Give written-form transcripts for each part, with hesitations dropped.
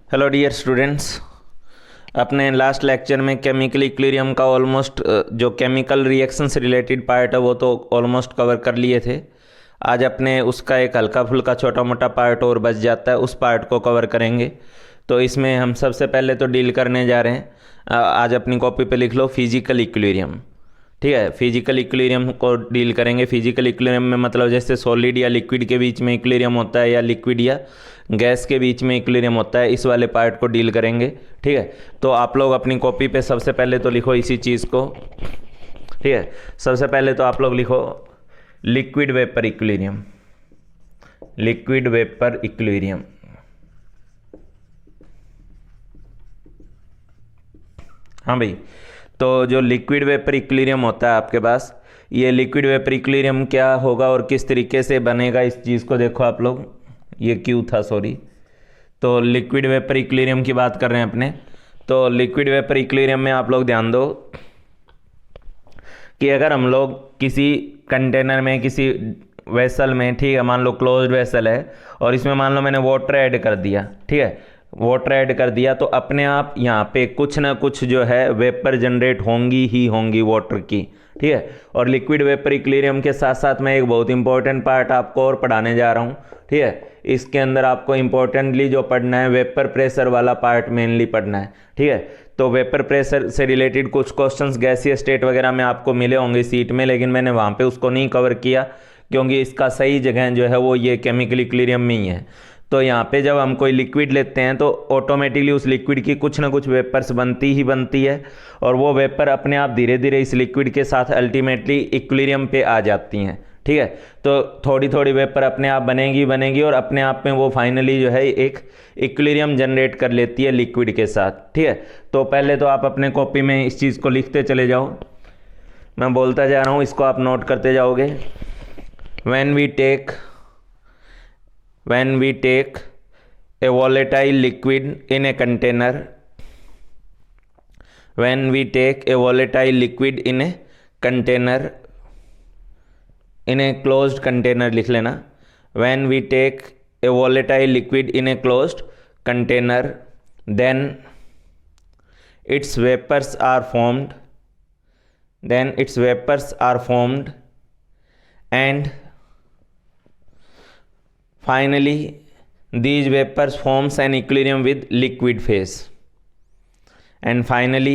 Hello dear students. अपने last lecture में chemical equilibrium का ऑलमोस्ट जो केमिकल रिएक्शन से रिलेटेड पार्ट है वो तो ऑलमोस्ट कवर कर लिए थे। आज अपने उसका एक हल्का फुल्का छोटा मोटा पार्ट और बच जाता है, उस पार्ट को कवर करेंगे। तो इसमें हम सबसे पहले तो डील करने जा रहे हैं, आज अपनी कॉपी पे लिख लो फिजिकल इक्विलिब्रियम। ठीक है, फिजिकल इक्विलिब्रियम को डील करेंगे। फिजिकल इक्विलिब्रियम में मतलब जैसे सॉलिड या लिक्विड के बीच में इक्विलिब्रियम होता है या लिक्विड या गैस के बीच में इक्विलिब्रियम होता है, इस वाले पार्ट को डील करेंगे। ठीक है, तो आप लोग अपनी कॉपी पे सबसे पहले तो लिखो इसी चीज़ को। ठीक है, सबसे पहले तो आप लोग लिखो liquid vapour equilibrium. Liquid vapour equilibrium, हाँ भाई। तो जो लिक्विड वेपर इक्विलिब्रियम होता है आपके पास, ये लिक्विड वेपर इक्विलिब्रियम क्या होगा और किस तरीके से बनेगा, इस चीज़ को देखो आप लोग। ये क्यों था, सॉरी। तो लिक्विड वेपर इक्विलिब्रियम की बात कर रहे हैं अपने। तो लिक्विड वेपर इक्विलिब्रियम में आप लोग ध्यान दो कि अगर हम लोग किसी कंटेनर में, किसी वेसल में, ठीक है, मान लो क्लोज्ड वेसल है और इसमें मान लो मैंने वाटर ऐड कर दिया। ठीक है, वाटर ऐड कर दिया तो अपने आप यहाँ पे कुछ ना कुछ जो है वेपर जनरेट होंगी ही होंगी वाटर की। ठीक है, और लिक्विड वेपर इक्विलिब्रियम के साथ साथ मैं एक बहुत इंपॉर्टेंट पार्ट आपको और पढ़ाने जा रहा हूँ। ठीक है, इसके अंदर आपको इंपॉर्टेंटली जो पढ़ना है वेपर प्रेशर वाला पार्ट मेनली पढ़ना है। ठीक है, तो वेपर प्रेशर से रिलेटेड कुछ क्वेश्चंस गैसीय स्टेट वगैरह में आपको मिले होंगे सीट में, लेकिन मैंने वहाँ पे उसको नहीं कवर किया क्योंकि इसका सही जगह जो है वो ये केमिकल इक्विलिब्रियम में ही है। तो यहाँ पे जब हम कोई लिक्विड लेते हैं तो ऑटोमेटिकली उस लिक्विड की कुछ ना कुछ वेपर्स बनती ही बनती है और वो वेपर अपने आप धीरे धीरे इस लिक्विड के साथ अल्टीमेटली इक्विलिब्रियम पे आ जाती हैं। ठीक है, तो थोड़ी थोड़ी वेपर अपने आप बनेगी और अपने आप में वो फाइनली जो है एक इक्विलिब्रियम जनरेट कर लेती है लिक्विड के साथ। ठीक है, तो पहले तो आप अपने कॉपी में इस चीज़ को लिखते चले जाओ, मैं बोलता जा रहा हूँ, इसको आप नोट करते जाओगे। when we take a volatile liquid in a container, when we take a volatile liquid in a container, in a closed container लिख लेना। when we take a volatile liquid in a closed container, then its vapors are formed, and finally these vapors forms an equilibrium with liquid phase, and finally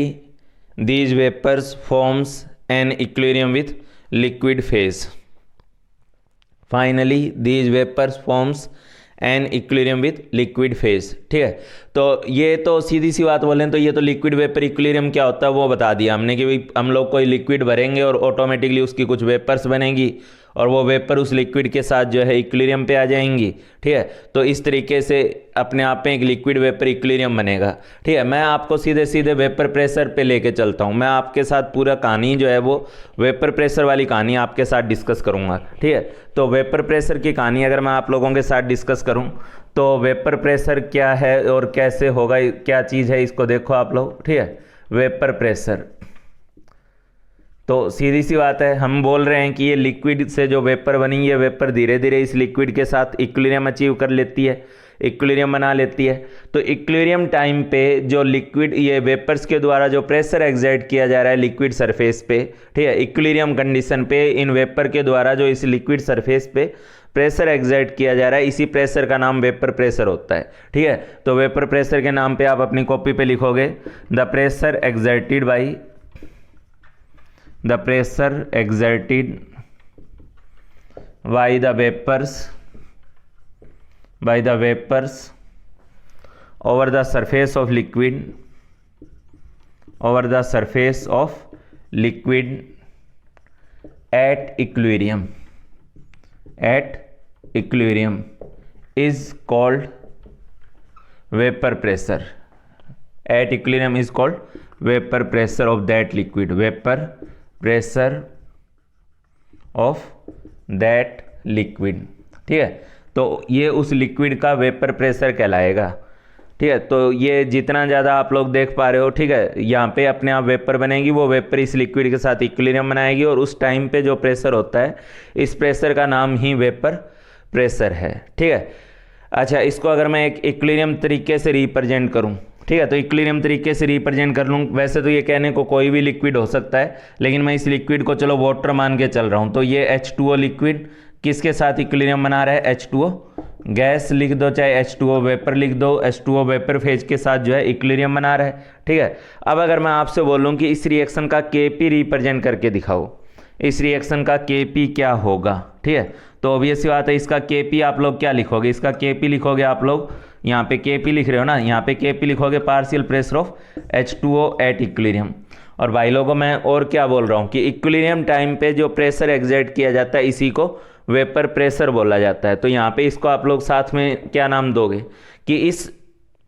these vapors forms an equilibrium with liquid phase, finally these vapors forms an equilibrium with liquid phase. ठीक है, तो ये तो सीधी सी बात बोलें तो ये तो लिक्विड वेपर इक्विलिब्रियम क्या होता है वो बता दिया हमने कि भाई हम लोग कोई लिक्विड भरेंगे और ऑटोमेटिकली उसकी कुछ वेपर्स बनेगी और वो वेपर उस लिक्विड के साथ जो है इक्विलिब्रियम पे आ जाएंगी। ठीक है, तो इस तरीके से अपने आप में एक लिक्विड वेपर इक्विलिब्रियम बनेगा। ठीक है, मैं आपको सीधे सीधे वेपर प्रेशर पे लेके चलता हूँ। मैं आपके साथ पूरा कहानी जो है वो वेपर प्रेशर वाली कहानी आपके साथ डिस्कस करूँगा। ठीक है, तो वेपर प्रेशर की कहानी अगर मैं आप लोगों के साथ डिस्कस करूँ तो वेपर प्रेशर क्या है और कैसे होगा, क्या चीज़ है, इसको देखो आप लोग। ठीक है, वेपर प्रेशर तो सीधी सी बात है, हम बोल रहे हैं कि ये लिक्विड से जो वेपर बनी, ये वेपर धीरे धीरे इस लिक्विड के साथ इक्विलिब्रियम अचीव कर लेती है, इक्विलिब्रियम बना लेती है। तो इक्विलिब्रियम टाइम पे जो लिक्विड, ये वेपर्स के द्वारा जो प्रेशर एक्सर्ट किया जा रहा है लिक्विड सरफेस पे, ठीक है, इक्विलिब्रियम कंडीशन पे इन वेपर के द्वारा जो इस लिक्विड सरफेस पे प्रेशर एक्सर्ट किया जा रहा है, इसी प्रेशर का नाम वेपर प्रेशर होता है। ठीक है, तो वेपर प्रेशर के नाम पे आप अपनी कॉपी पे लिखोगे the pressure exerted by the pressure exerted by the vapors over the surface of liquid, at equilibrium is called vapor pressure. At equilibrium is called vapor pressure of that liquid, vapor pressure of that liquid। ठीक है, तो ये उस liquid का vapour pressure कहलाएगा। ठीक है, तो ये जितना ज़्यादा आप लोग देख पा रहे हो, ठीक है, यहाँ पे अपने आप वेपर बनेगी, वो वेपर इस लिक्विड के साथ इक्विलिब्रियम बनाएगी और उस टाइम पे जो प्रेशर होता है, इस प्रेशर का नाम ही वेपर प्रेशर है। ठीक है, अच्छा, इसको अगर मैं एक इक्विलिब्रियम तरीके से रिप्रेजेंट करूं, ठीक है, तो इक्विलिब्रियम तरीके से रिप्रेजेंट कर लूँ। वैसे तो ये कहने को कोई भी लिक्विड हो सकता है, लेकिन मैं इस लिक्विड को चलो वाटर मान के चल रहा हूँ। तो ये H2O लिक्विड किसके साथ इक्विलिब्रियम बना रहा है? H2O गैस लिख दो, चाहे H2O वेपर लिख दो, H2O वेपर फेज के साथ जो है इक्विलिब्रियम बना रहा है, ठीक है। अब अगर मैं आपसे बोलूँ कि इस रिएक्शन का Kp रिप्रेजेंट करके दिखाओ, इस रिएक्शन का Kp क्या होगा, ठीक है, तो ऑब्वियस सी बात है इसका Kp आप लोग क्या लिखोगे? इसका Kp लिखोगे आप लोग, यहाँ पे Kp लिख रहे हो ना, यहाँ पे Kp लिखोगे partial pressure of H2O at equilibrium. और भाई लोगों मैं और क्या बोल रहा हूँ कि इक्विलिब्रियम टाइम पे जो प्रेशर एग्जर्ट किया जाता है इसी को वेपर प्रेशर बोला जाता है। तो यहाँ पे इसको आप लोग साथ में क्या नाम दोगे कि इस,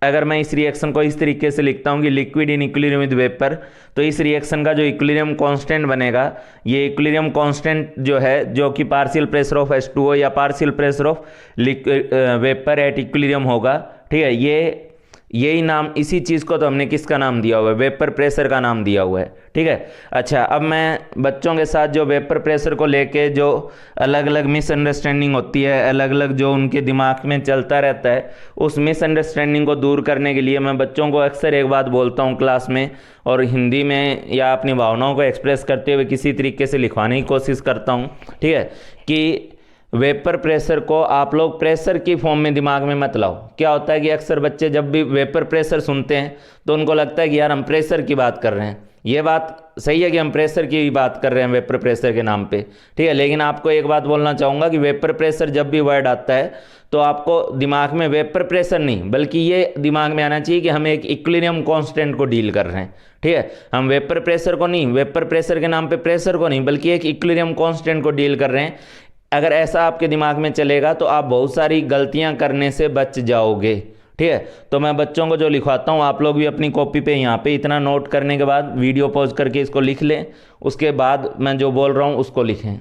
अगर मैं इस रिएक्शन को इस तरीके से लिखता हूँ कि liquid in equilibrium with vapour, तो इस रिएक्शन का जो इक्विलिब्रियम कांस्टेंट बनेगा, ये इक्विलिब्रियम कांस्टेंट जो है, जो कि पार्शियल प्रेशर ऑफ H2O या partial pressure of vapour at equilibrium होगा, ठीक है। यही नाम, इसी चीज़ को तो हमने किसका नाम दिया हुआ है? वेपर प्रेशर का नाम दिया हुआ है, ठीक है। अच्छा, अब मैं बच्चों के साथ जो वेपर प्रेशर को लेके जो अलग अलग मिसअंडरस्टैंडिंग होती है, अलग अलग जो उनके दिमाग में चलता रहता है, उस मिसअंडरस्टैंडिंग को दूर करने के लिए मैं बच्चों को अक्सर एक बात बोलता हूँ क्लास में, और हिंदी में या अपनी भावनाओं को एक्सप्रेस करते हुए किसी तरीके से लिखवाने की कोशिश करता हूँ, ठीक है, कि वेपर प्रेशर को आप लोग प्रेशर की फॉर्म में दिमाग में मत लाओ। क्या होता है कि अक्सर बच्चे जब भी वेपर प्रेशर सुनते हैं तो उनको लगता है कि यार हम प्रेशर की बात कर रहे हैं। ये बात सही है कि हम प्रेशर की बात कर रहे हैं वेपर प्रेशर के नाम पे, ठीक है, लेकिन आपको एक बात बोलना चाहूँगा कि वेपर प्रेशर जब भी वर्ड आता है तो आपको दिमाग में वेपर प्रेशर नहीं, बल्कि ये दिमाग में आना चाहिए कि हम एक इक्विलिब्रियम कांस्टेंट को डील कर रहे हैं, ठीक है। हम वेपर प्रेशर को नहीं, वेपर प्रेशर के नाम पे प्रेशर को नहीं, बल्कि एक इक्विलिब्रियम कांस्टेंट को डील कर रहे हैं। अगर ऐसा आपके दिमाग में चलेगा तो आप बहुत सारी गलतियां करने से बच जाओगे, ठीक है। तो मैं बच्चों को जो लिखवाता हूँ आप लोग भी अपनी कॉपी पे यहाँ पे इतना नोट करने के बाद वीडियो पॉज करके इसको लिख लें, उसके बाद मैं जो बोल रहा हूँ उसको लिखें।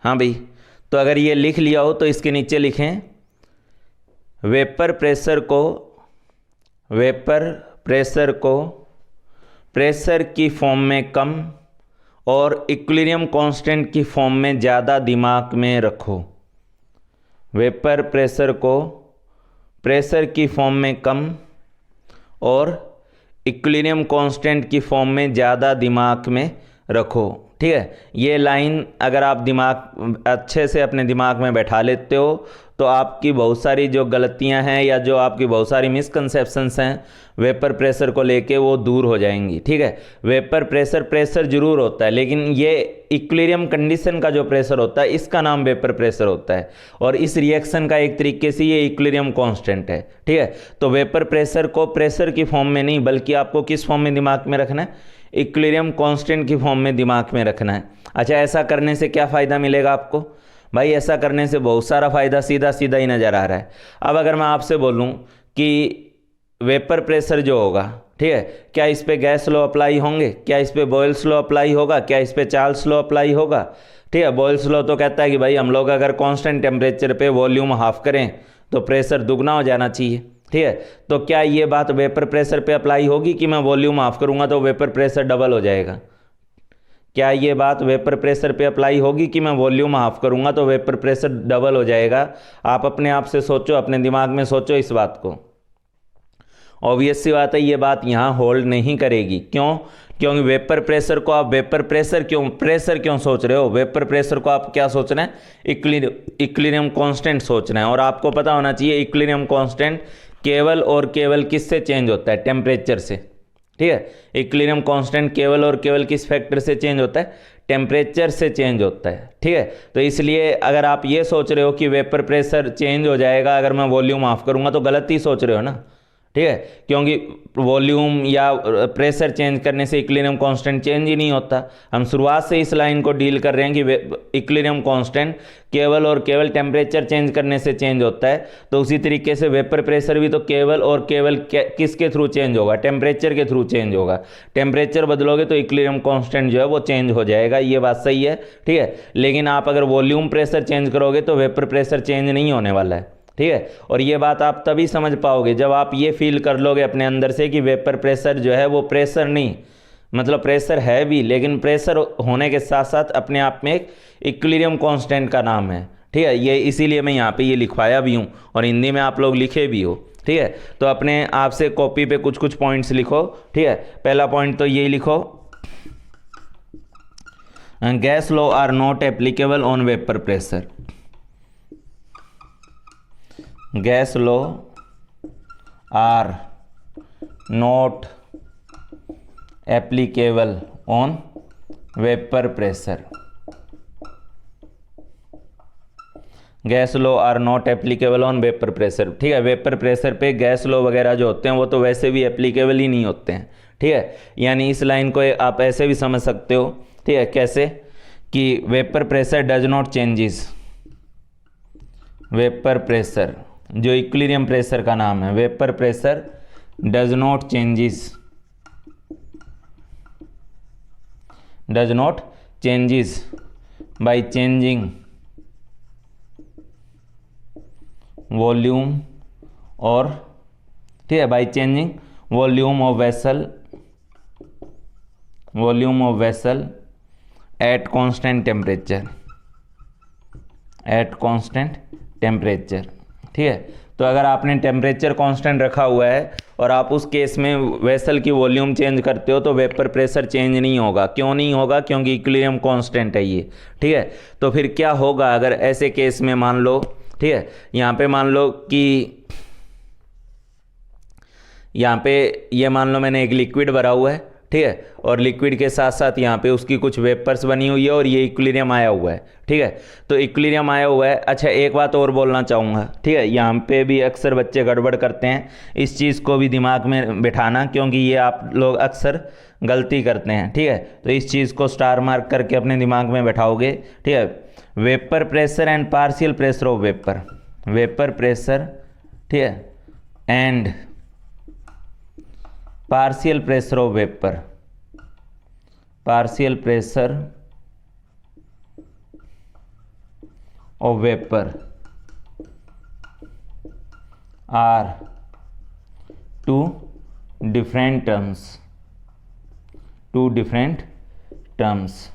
हाँ भाई, तो अगर ये लिख लिया हो तो इसके नीचे लिखें वेपर प्रेशर को प्रेशर की फॉर्म में कम और इक्विलिब्रियम कांस्टेंट की फॉर्म में ज़्यादा दिमाग में रखो। वेपर प्रेशर को प्रेशर की फॉर्म में कम और इक्विलिब्रियम कांस्टेंट की फॉर्म में ज़्यादा दिमाग में रखो, ठीक है। ये लाइन अगर आप दिमाग अच्छे से अपने दिमाग में बैठा लेते हो तो आपकी बहुत सारी जो गलतियां हैं या जो आपकी बहुत सारी मिसकंसेप्शंस हैं वेपर प्रेशर को लेके वो दूर हो जाएंगी, ठीक है। वेपर प्रेशर जरूर होता है, लेकिन ये इक्विलिब्रियम कंडीशन का जो प्रेशर होता है इसका नाम वेपर प्रेशर होता है, और इस रिएक्शन का एक तरीके से ये इक्विलिब्रियम कांस्टेंट है, ठीक है। तो वेपर प्रेशर को प्रेशर की फॉर्म में नहीं, बल्कि आपको किस फॉर्म में दिमाग में रखना है? इक्विलिब्रियम कांस्टेंट की फॉर्म में दिमाग में रखना है। अच्छा, ऐसा करने से क्या फ़ायदा मिलेगा आपको? भाई ऐसा करने से बहुत सारा फ़ायदा सीधा सीधा ही नज़र आ रहा है। अब अगर मैं आपसे बोलूं कि वेपर प्रेशर जो होगा, ठीक है, क्या इस पे गैस लॉ अप्लाई होंगे? क्या इस पे बॉयल्स लॉ अप्लाई होगा? क्या इस पे चार्ल्स लॉ अप्लाई होगा? ठीक है, बॉयल्स लॉ तो कहता है कि भाई हम लोग अगर कांस्टेंट टेम्परेचर पे वॉल्यूम हाफ करें तो प्रेशर दुगना हो जाना चाहिए, ठीक है। तो क्या ये बात वेपर प्रेशर पे अप्लाई होगी कि मैं वॉल्यूम हाफ करूँगा तो वेपर प्रेशर डबल हो जाएगा? क्या ये बात वेपर प्रेशर पे अप्लाई होगी कि मैं वॉल्यूम हाफ करूँगा तो वेपर प्रेशर डबल हो जाएगा? आप अपने आप से सोचो, अपने दिमाग में सोचो इस बात को। ऑब्वियस सी बात है ये बात यहाँ होल्ड नहीं करेगी। क्यों? क्योंकि वेपर प्रेशर को आप प्रेशर क्यों सोच रहे हो? वेपर प्रेशर को आप क्या सोच रहे हैं? इक्विलिब्रियम कांस्टेंट सोच रहे हैं। और आपको पता होना चाहिए इक्विलिब्रियम कांस्टेंट केवल और केवल किससे चेंज होता है? टेम्परेचर से, ठीक है। इक्विलिब्रियम कांस्टेंट केवल और केवल किस फैक्टर से चेंज होता है? टेम्परेचर से चेंज होता है, ठीक है। तो इसलिए अगर आप ये सोच रहे हो कि वेपर प्रेशर चेंज हो जाएगा अगर मैं वॉल्यूम ऑफ करूँगा, तो गलत ही सोच रहे हो ना, ठीक है। क्योंकि वॉल्यूम या प्रेशर चेंज करने से इक्विलिब्रियम कांस्टेंट चेंज ही नहीं होता। हम शुरुआत से इस लाइन को डील कर रहे हैं कि इक्विलिब्रियम कांस्टेंट केवल और केवल टेम्परेचर चेंज करने से चेंज होता है। तो उसी तरीके से वेपर प्रेशर भी तो केवल और केवल किसके थ्रू चेंज होगा? टेम्परेचर के थ्रू चेंज होगा। टेम्परेचर बदलोगे तो इक्विलिब्रियम कांस्टेंट जो है वो चेंज हो जाएगा, ये बात सही है, ठीक है। लेकिन आप अगर वॉल्यूम प्रेशर चेंज करोगे तो वेपर प्रेशर चेंज नहीं होने वाला है, ठीक है। और ये बात आप तभी समझ पाओगे जब आप ये फील कर लोगे अपने अंदर से कि वेपर प्रेशर जो है वो प्रेशर नहीं मतलब प्रेशर है भी, लेकिन प्रेशर होने के साथ साथ अपने आप में एक इक्विलिब्रियम कांस्टेंट का नाम है। ठीक है, ये इसीलिए मैं यहाँ पे ये लिखवाया भी हूँ और हिंदी में आप लोग लिखे भी हो। ठीक है, तो अपने आप से कॉपी पे कुछ कुछ पॉइंट्स लिखो। ठीक है, पहला पॉइंट तो यही लिखो, gas law are not applicable on vapour pressure. Gas law are not applicable on vapour pressure. Gas law are not applicable on vapour pressure. ठीक है, वेपर प्रेशर पे गैस लॉ वगैरह जो होते हैं वो तो वैसे भी एप्लीकेबल ही नहीं होते हैं। ठीक है, यानी इस लाइन को आप ऐसे भी समझ सकते हो। ठीक है, कैसे कि vapour pressure does not changes. Vapour pressure जो इक्विलिब्रियम प्रेशर का नाम है, vapour pressure does not changes, does not changes by changing volume और, ठीक है, by changing volume of vessel, volume of vessel at constant temperature, at constant temperature. ठीक है, तो अगर आपने टेम्परेचर कांस्टेंट रखा हुआ है और आप उस केस में वेसल की वॉल्यूम चेंज करते हो तो वेपर प्रेशर चेंज नहीं होगा। क्यों नहीं होगा? क्योंकि इक्विलिब्रियम कांस्टेंट है ये। ठीक है, तो फिर क्या होगा अगर ऐसे केस में मान लो, ठीक है, यहाँ पे मान लो कि यहाँ पे ये मान लो मैंने एक लिक्विड भरा हुआ है, ठीक है, और लिक्विड के साथ साथ यहाँ पे उसकी कुछ वेपर्स बनी हुई है और ये इक्विलिब्रियम आया हुआ है। ठीक है, तो इक्विलिब्रियम आया हुआ है। अच्छा, एक बात और बोलना चाहूँगा, ठीक है, यहाँ पे भी अक्सर बच्चे गड़बड़ करते हैं, इस चीज़ को भी दिमाग में बिठाना, क्योंकि ये आप लोग अक्सर गलती करते हैं। ठीक है, तो इस चीज़ को स्टार मार्क करके अपने दिमाग में बैठाओगे। ठीक है, vapour pressure and partial pressure of vapour, vapour pressure, ठीक है, and partial pressure of vapour, partial pressure of vapour are two different terms, two different terms.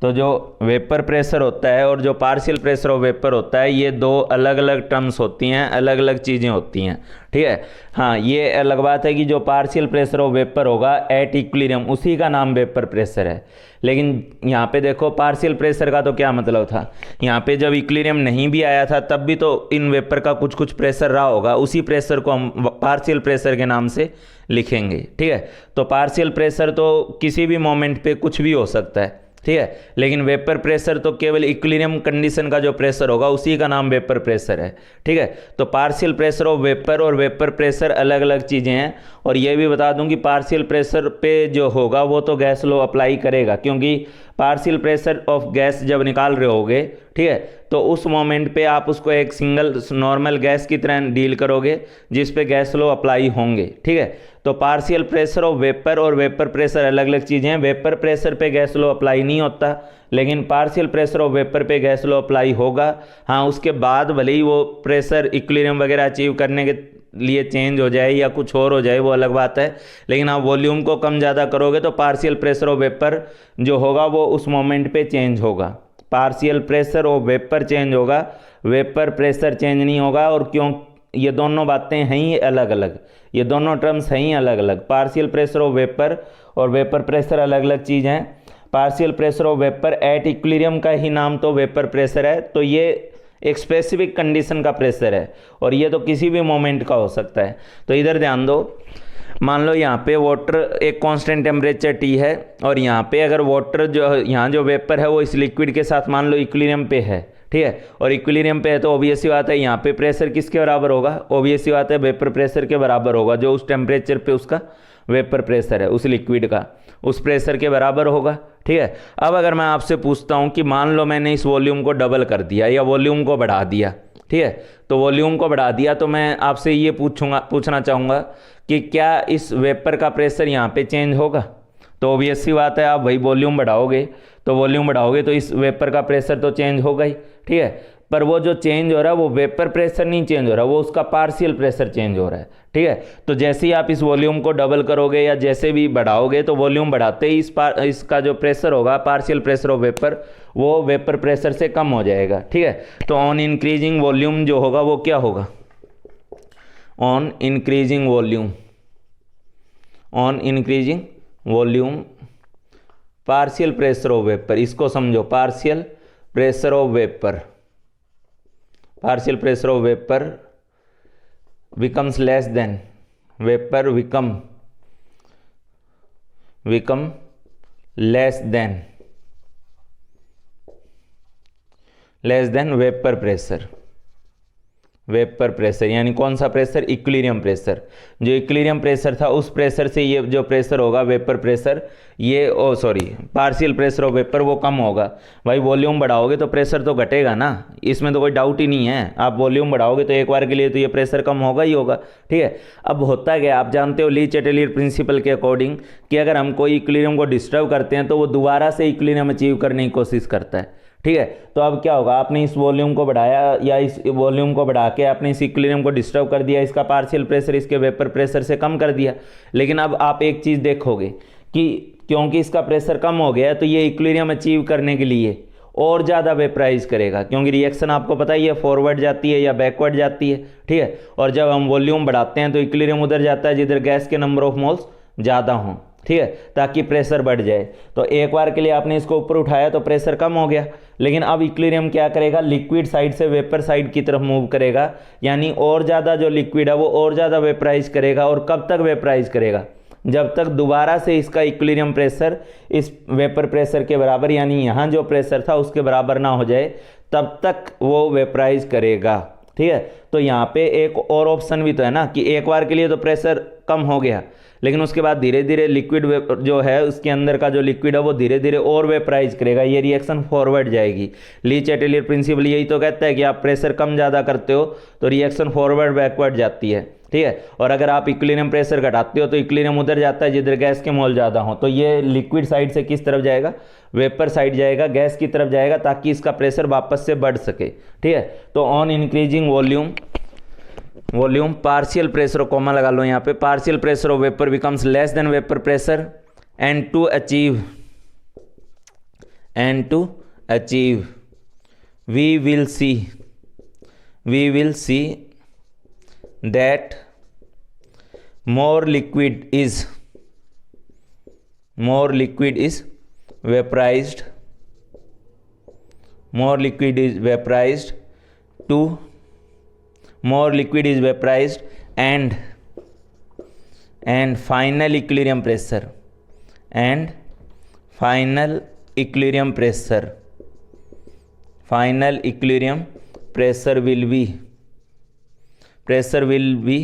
तो जो वेपर प्रेशर होता है और जो पार्शियल प्रेशर ऑफ वेपर होता है, ये दो अलग अलग टर्म्स होती हैं, अलग अलग चीज़ें होती हैं। ठीक है, हाँ, ये अलग बात है कि जो पार्शियल प्रेशर ऑफ वेपर होगा एट इक्विलिब्रियम, उसी का नाम वेपर प्रेशर है। लेकिन यहाँ पे देखो, पार्शियल प्रेशर का तो क्या मतलब था, यहाँ पे जब इक्विलिब्रियम नहीं भी आया था तब भी तो इन वेपर का कुछ कुछ प्रेशर रहा होगा, उसी प्रेशर को हम पार्शियल प्रेशर के नाम से लिखेंगे। ठीक है, तो पार्शियल प्रेशर तो किसी भी मोमेंट पे कुछ भी हो सकता है। ठीक है, लेकिन वेपर प्रेशर तो केवल इक्विलिब्रियम कंडीशन का जो प्रेशर होगा उसी का नाम वेपर प्रेशर है। ठीक है, तो पार्शियल प्रेशर ऑफ वेपर और वेपर प्रेशर अलग अलग चीज़ें हैं। और ये भी बता दूं कि पार्शियल प्रेशर पे जो होगा वो तो गैस लॉ अप्लाई करेगा, क्योंकि पार्शियल प्रेशर ऑफ गैस जब निकाल रहे होगे, ठीक है, तो उस मोमेंट पे आप उसको एक सिंगल नॉर्मल गैस की तरह डील करोगे जिस पे गैस लॉ अप्लाई होंगे। ठीक है, तो पार्शियल प्रेशर ऑफ वेपर और वेपर प्रेशर अलग अलग चीज़ें हैं। वेपर प्रेशर पे गैस लॉ अप्लाई नहीं होता, लेकिन पार्शियल प्रेशर ऑफ वेपर पे गैस लॉ अप्लाई होगा। हाँ, उसके बाद भले ही वो प्रेशर इक्विलिब्रियम वगैरह अचीव करने के लिए चेंज हो जाए या कुछ और हो जाए, वो अलग बात है, लेकिन आप वॉल्यूम को कम ज़्यादा करोगे तो पार्शियल प्रेशर ऑफ वेपर जो होगा वो उस मोमेंट पे चेंज होगा। Partial pressure of vapour change होगा, वेपर प्रेशर चेंज नहीं होगा। और क्यों, ये दोनों बातें हैं ही अलग अलग, ये दोनों टर्म्स हैं ही अलग अलग। पार्शियल प्रेशर ऑफ वेपर और वेपर प्रेशर अलग अलग चीज़ हैं। Partial pressure of vapour at equilibrium का ही नाम तो वेपर प्रेशर है, तो ये एक स्पेसिफिक कंडीशन का प्रेशर है और ये तो किसी भी मोमेंट का हो सकता है। तो इधर ध्यान दो, मान लो यहाँ पे वाटर एक कांस्टेंट टेम्परेचर T है और यहाँ पे अगर वाटर जो यहाँ जो वेपर है वो इस लिक्विड के साथ मान लो इक्विलिब्रियम पे है। ठीक है, और इक्विलिब्रियम पे है तो ऑब्वियस सी बात है यहाँ पे प्रेशर किसके बराबर होगा, ऑब्वियस सी बात है वेपर प्रेशर के बराबर होगा। जो उस टेम्परेचर पे उसका वेपर प्रेशर है उस लिक्विड का, उस प्रेशर के बराबर होगा। ठीक है, अब अगर मैं आपसे पूछता हूँ कि मान लो मैंने इस वॉल्यूम को डबल कर दिया या वॉल्यूम को बढ़ा दिया, ठीक है, तो वॉल्यूम को बढ़ा दिया तो मैं आपसे ये पूछना चाहूँगा कि क्या इस वेपर का प्रेशर यहाँ पे चेंज होगा। तो ऑब्वियस सी बात है, आप वही वॉल्यूम बढ़ाओगे तो इस वेपर का प्रेशर तो चेंज होगा ही। ठीक है, पर वो जो चेंज हो रहा है वो वेपर प्रेशर नहीं चेंज हो रहा, वो उसका पार्शियल प्रेशर चेंज हो रहा है। ठीक है, तो जैसे ही आप इस वॉल्यूम को डबल करोगे या जैसे भी बढ़ाओगे तो वॉल्यूम बढ़ाते ही इसका जो प्रेशर होगा, पार्शियल प्रेशर ऑफ वेपर, वो वेपर प्रेशर से कम हो जाएगा। ठीक है, तो ऑन इंक्रीजिंग वॉल्यूम जो होगा वो क्या होगा, on increasing volume partial pressure of vapour, इसको समझो, partial pressure of vapour becomes less than, vapor become less than vapour pressure, यानी कौन सा प्रेशर, इक्विलिब्रियम प्रेशर। जो इक्विलिब्रियम प्रेशर था उस प्रेशर से ये जो प्रेशर होगा वेपर प्रेशर, ये पार्शियल प्रेशर ऑफ वेपर वो कम होगा। भाई वॉल्यूम बढ़ाओगे तो प्रेशर तो घटेगा ना, इसमें तो कोई डाउट ही नहीं है। आप वॉल्यूम बढ़ाओगे तो एक बार के लिए तो ये प्रेशर कम होगा ही होगा। ठीक है, अब होता क्या, आप जानते हो ली चैटेलियर प्रिंसिपल के अकॉर्डिंग कि अगर हम कोई इक्विलिब्रियम को डिस्टर्ब करते हैं तो वो दोबारा से इक्विलिब्रियम अचीव करने की कोशिश करता है। ठीक है, तो अब क्या होगा, आपने इस वॉल्यूम को बढ़ाया या इस वॉल्यूम को बढ़ा के आपने इस इक्विलिब्रियम को डिस्टर्ब कर दिया, इसका पार्शियल प्रेशर इसके वेपर प्रेशर से कम कर दिया। लेकिन अब आप एक चीज़ देखोगे कि क्योंकि इसका प्रेशर कम हो गया तो ये इक्विलिब्रियम अचीव करने के लिए और ज़्यादा वेपराइज करेगा, क्योंकि रिएक्शन आपको पता ही है फॉरवर्ड जाती है या बैकवर्ड जाती है। ठीक है, और जब हम वॉल्यूम बढ़ाते हैं तो इक्विलिब्रियम उधर जाता है जिधर गैस के नंबर ऑफ मोल्स ज़्यादा हों। ठीक है, ताकि प्रेशर बढ़ जाए। तो एक बार के लिए आपने इसको ऊपर उठाया तो प्रेशर कम हो गया, लेकिन अब इक्विलिब्रियम क्या करेगा, लिक्विड साइड से वेपर साइड की तरफ मूव करेगा, यानी और ज़्यादा जो लिक्विड है वो और ज़्यादा वेपराइज करेगा। और कब तक वेपराइज करेगा, जब तक दोबारा से इसका इक्विलिब्रियम प्रेशर इस वेपर प्रेशर के बराबर, यानी यहाँ जो प्रेशर था उसके बराबर ना हो जाए, तब तक वो वेपराइज करेगा। ठीक है, तो यहाँ पे एक और ऑप्शन भी तो है ना कि एक बार के लिए तो प्रेशर कम हो गया, लेकिन उसके बाद धीरे धीरे लिक्विड जो है उसके अंदर का जो लिक्विड है वो धीरे धीरे और वेपराइज करेगा, ये रिएक्शन फॉरवर्ड जाएगी। ली चैटेलियर प्रिंसिपल यही तो कहता है कि आप प्रेशर कम ज़्यादा करते हो तो रिएक्शन फॉरवर्ड बैकवर्ड जाती है। ठीक है, और अगर आप इक्विलिब्रियम प्रेशर घटाते हो तो इक्विलिब्रियम उधर जाता है जिधर गैस के मोल ज़्यादा हो। तो ये लिक्विड साइड से किस तरफ जाएगा, वेपर साइड जाएगा, गैस की तरफ जाएगा, ताकि इसका प्रेशर वापस से बढ़ सके। ठीक है, तो on increasing volume partial pressure, comma लगा लो यहाँ पे, partial pressure of vapour becomes less than vapour pressure and to achieve we will see that more liquid is vaporized and final equilibrium pressure will be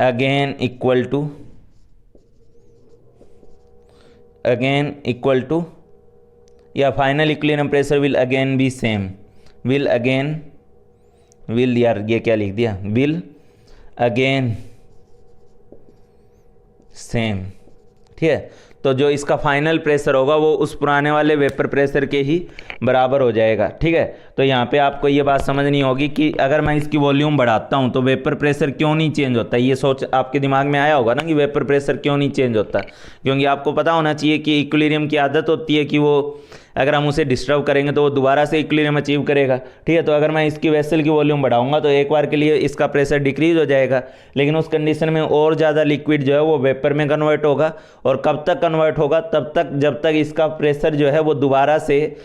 again equal to या final equilibrium pressure will again be same, will यार ये क्या लिख दिया, will again same। ठीक है, तो जो इसका फाइनल प्रेशर होगा वो उस पुराने वाले वेपर प्रेशर के ही बराबर हो जाएगा। ठीक है, तो यहाँ पे आपको ये बात समझनी होगी कि अगर मैं इसकी वॉल्यूम बढ़ाता हूँ तो वेपर प्रेशर क्यों नहीं चेंज होता। ये सोच आपके दिमाग में आया होगा ना कि वेपर प्रेशर क्यों नहीं चेंज होता, क्योंकि आपको पता होना चाहिए कि इक्विलिब्रियम की आदत होती है कि वो अगर हम उसे डिस्टर्ब करेंगे तो वो दोबारा से इक्विलिब्रियम अचीव करेगा। ठीक है, तो अगर मैं इसकी वेसल की वॉल्यूम बढ़ाऊंगा तो एक बार के लिए इसका प्रेशर डिक्रीज हो जाएगा, लेकिन उस कंडीशन में और ज़्यादा लिक्विड जो है वो वेपर में कन्वर्ट होगा। और कब तक कन्वर्ट होगा, तब तक जब तक इसका प्रेशर जो है वो दोबारा से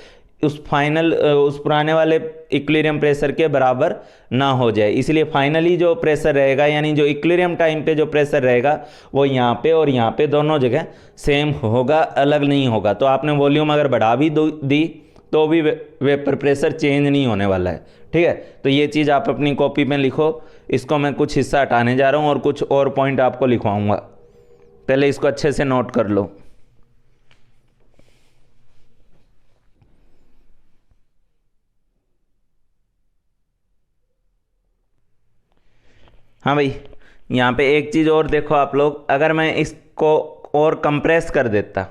उस पुराने वाले इक्विलिब्रियम प्रेशर के बराबर ना हो जाए। इसलिए फाइनली जो प्रेशर रहेगा, यानी जो इक्विलिब्रियम टाइम पे जो प्रेशर रहेगा वो यहाँ पे और यहाँ पे दोनों जगह सेम होगा, अलग नहीं होगा। तो आपने वॉल्यूम अगर बढ़ा भी दी तो भी वेपर प्रेशर चेंज नहीं होने वाला है। ठीक है, तो ये चीज़ आप अपनी कॉपी में लिखो। इसको मैं कुछ हिस्सा हटाने जा रहा हूँ और कुछ और पॉइंट आपको लिखवाऊँगा, पहले इसको अच्छे से नोट कर लो। हाँ भाई, यहाँ पे एक चीज़ और देखो आप लोग, अगर मैं इसको और कंप्रेस कर देता,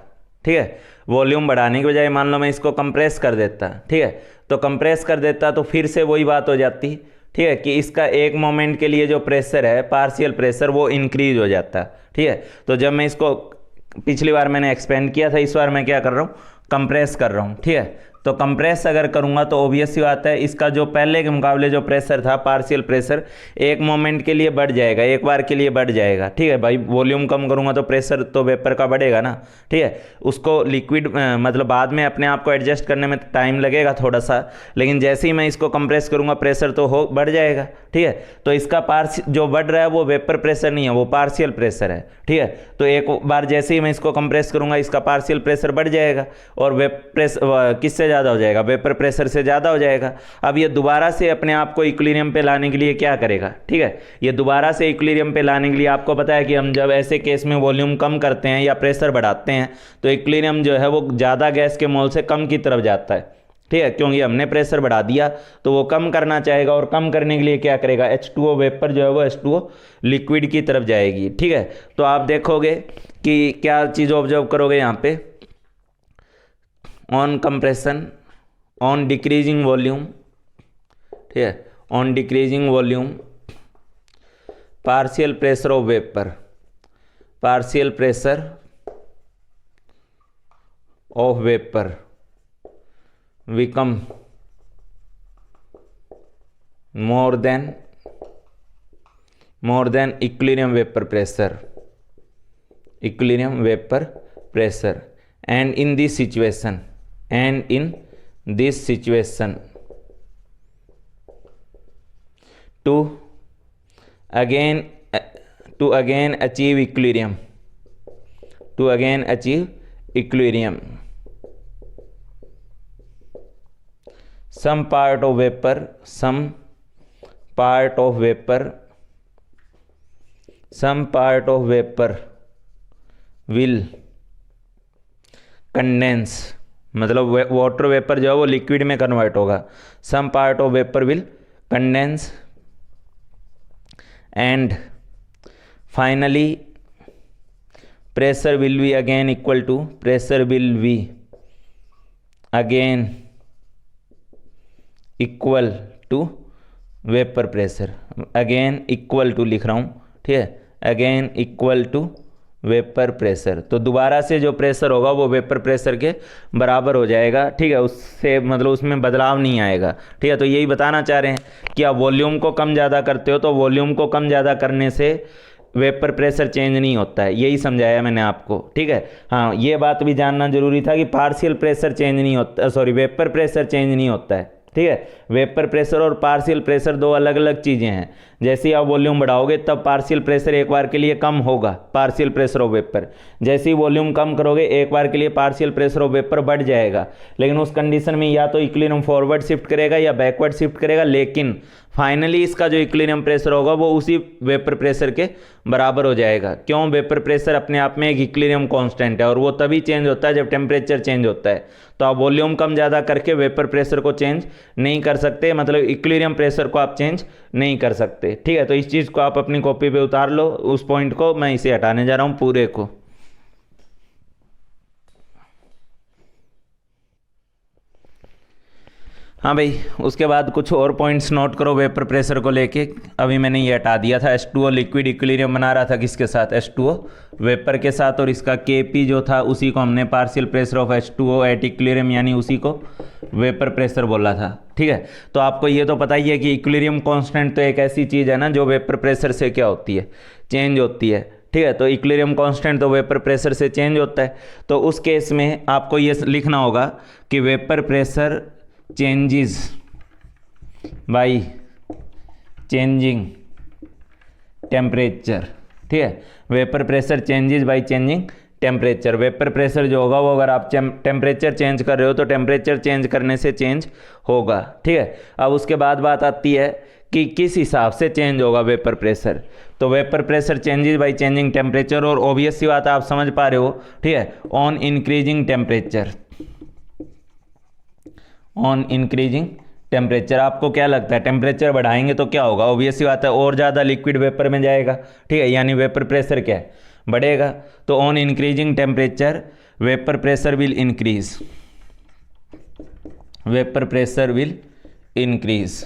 ठीक है, वॉल्यूम बढ़ाने की बजाय मान लो मैं इसको कंप्रेस कर देता, ठीक है, तो कंप्रेस कर देता तो फिर से वही बात हो जाती, ठीक है, कि इसका एक मोमेंट के लिए जो प्रेशर है, पार्शियल प्रेशर, वो इंक्रीज हो जाता, ठीक है। तो जब मैं इसको, पिछली बार मैंने एक्सपेंड किया था, इस बार मैं क्या कर रहा हूँ, कंप्रेस कर रहा हूँ, ठीक है। तो कंप्रेस अगर करूँगा तो ऑब्वियस सी बात है, इसका जो पहले के मुकाबले जो प्रेशर था, पार्शियल प्रेशर, एक मोमेंट के लिए बढ़ जाएगा, एक बार के लिए बढ़ जाएगा, ठीक है भाई। वॉल्यूम कम करूँगा तो प्रेशर तो वेपर का बढ़ेगा ना, ठीक है। उसको लिक्विड मतलब बाद में अपने आप को एडजस्ट करने में टाइम लगेगा थोड़ा सा, लेकिन जैसे ही मैं इसको कंप्रेस करूँगा प्रेशर तो हो बढ़ जाएगा, ठीक है। तो इसका जो बढ़ रहा है वो वेपर प्रेशर नहीं है, वो पार्शियल प्रेशर है, ठीक है। तो एक बार जैसे ही मैं इसको कंप्रेस करूँगा इसका पार्शियल प्रेशर बढ़ जाएगा और किससे ज़्यादा हो जाएगा, वेपर प्रेशर से ज़्यादा हो जाएगा। अब ये दोबारा से अपने आप को इक्विलिब्रियम पे लाने के लिए क्या करेगा, ठीक है। ये दोबारा से इक्विलिब्रियम पे लाने के लिए आपको पता है कि हम जब ऐसे केस में वॉल्यूम कम करते हैं या प्रेशर बढ़ाते हैं तो इक्विलिब्रियम जो है वो ज़्यादा गैस के मोल से कम की तरफ जाता है, ठीक है, क्योंकि हमने प्रेशर बढ़ा दिया तो वो कम करना चाहेगा, और कम करने के लिए क्या करेगा, H2O वेपर जो है वो H2O लिक्विड की तरफ जाएगी, ठीक है। तो आप देखोगे कि क्या चीज़ ऑब्जर्व करोगे यहाँ पे, on compression, on decreasing volume, ठीक है, on decreasing volume, partial pressure of vapour, partial pressure of vapour become more than equilibrium vapor pressure, and in this situation to again achieve equilibrium, some part of vapor will condense, मतलब water vapour जो है वो liquid में convert होगा, some part of vapor will condense and finally pressure will be again equal to vapour pressure, again equal to लिख रहा हूँ, ठीक है, again equal to vapour pressure. तो दोबारा से जो प्रेशर होगा वो वेपर प्रेशर के बराबर हो जाएगा, ठीक है, उससे मतलब उसमें बदलाव नहीं आएगा, ठीक है। तो यही बताना चाह रहे हैं कि आप वॉल्यूम को कम ज़्यादा करते हो तो वॉल्यूम को कम ज़्यादा करने से वेपर प्रेशर चेंज नहीं होता है, यही समझाया मैंने आपको, ठीक है। हाँ, ये बात भी जानना जरूरी था कि पार्शियल प्रेशर चेंज नहीं होता, सॉरी, वेपर प्रेशर चेंज नहीं होता है, ठीक है। वेपर प्रेशर और पार्शियल प्रेशर दो अलग अलग चीज़ें हैं। जैसे ही आप वॉल्यूम बढ़ाओगे तब पार्शियल प्रेशर एक बार के लिए कम होगा, पार्शियल प्रेशर ऑफ वेपर। जैसे ही वॉल्यूम कम करोगे एक बार के लिए पार्शियल प्रेशर ऑफ वेपर बढ़ जाएगा, लेकिन उस कंडीशन में या तो इक्विलिब्रियम फॉरवर्ड शिफ्ट करेगा या बैकवर्ड शिफ्ट करेगा, लेकिन फाइनली इसका जो इक्विलिब्रियम प्रेशर होगा वो उसी वेपर प्रेशर के बराबर हो जाएगा। क्यों? वेपर प्रेशर अपने आप में एक इक्विलिब्रियम कांस्टेंट है और वो तभी चेंज होता है जब टेम्परेचर चेंज होता है। तो आप वॉल्यूम कम ज़्यादा करके वेपर प्रेशर को चेंज नहीं कर सकते, मतलब इक्विलिब्रियम प्रेशर को आप चेंज नहीं कर सकते, ठीक है। तो इस चीज़ को आप अपनी कॉपी पे उतार लो, उस पॉइंट को मैं इसे हटाने जा रहा हूँ पूरे को। हाँ भाई, उसके बाद कुछ और पॉइंट्स नोट करो वेपर प्रेशर को लेके। अभी मैंने ये हटा दिया था, H2O लिक्विड इक्विलिब्रियम बना रहा था किसके साथ, H2O वेपर के साथ, और इसका Kp जो था उसी को हमने partial pressure of H2O at equilibrium यानी उसी को वेपर प्रेशर बोला था, ठीक है। तो आपको ये तो पता ही है कि इक्विलिब्रियम कांस्टेंट तो एक ऐसी चीज़ है ना जो वेपर प्रेशर से क्या होती है, चेंज होती है, ठीक है। तो इक्विलिब्रियम कांस्टेंट तो वेपर प्रेशर से चेंज होता है। तो उस केस में आपको ये लिखना होगा कि vapour pressure changes by changing temperature, ठीक है। Vapour pressure changes by changing temperature. Vapour pressure जो होगा वो अगर आप टेम्परेचर चेंज कर रहे हो तो टेम्परेचर चेंज करने से चेंज होगा, ठीक है। अब उसके बाद बात आती है कि किस हिसाब से चेंज होगा वेपर प्रेशर। तो vapour pressure changes by changing temperature, और ऑब्वियस सी बात आप समझ पा रहे हो, ठीक है, on increasing temperature, on increasing temperature. आपको क्या लगता है टेम्परेचर बढ़ाएंगे तो क्या होगा? ऑब्वियस सी बात है और ज़्यादा लिक्विड वेपर में जाएगा, ठीक है, यानी वेपर प्रेशर क्या है, बढ़ेगा। तो on increasing temperature vapour pressure will increase, vapour pressure will increase,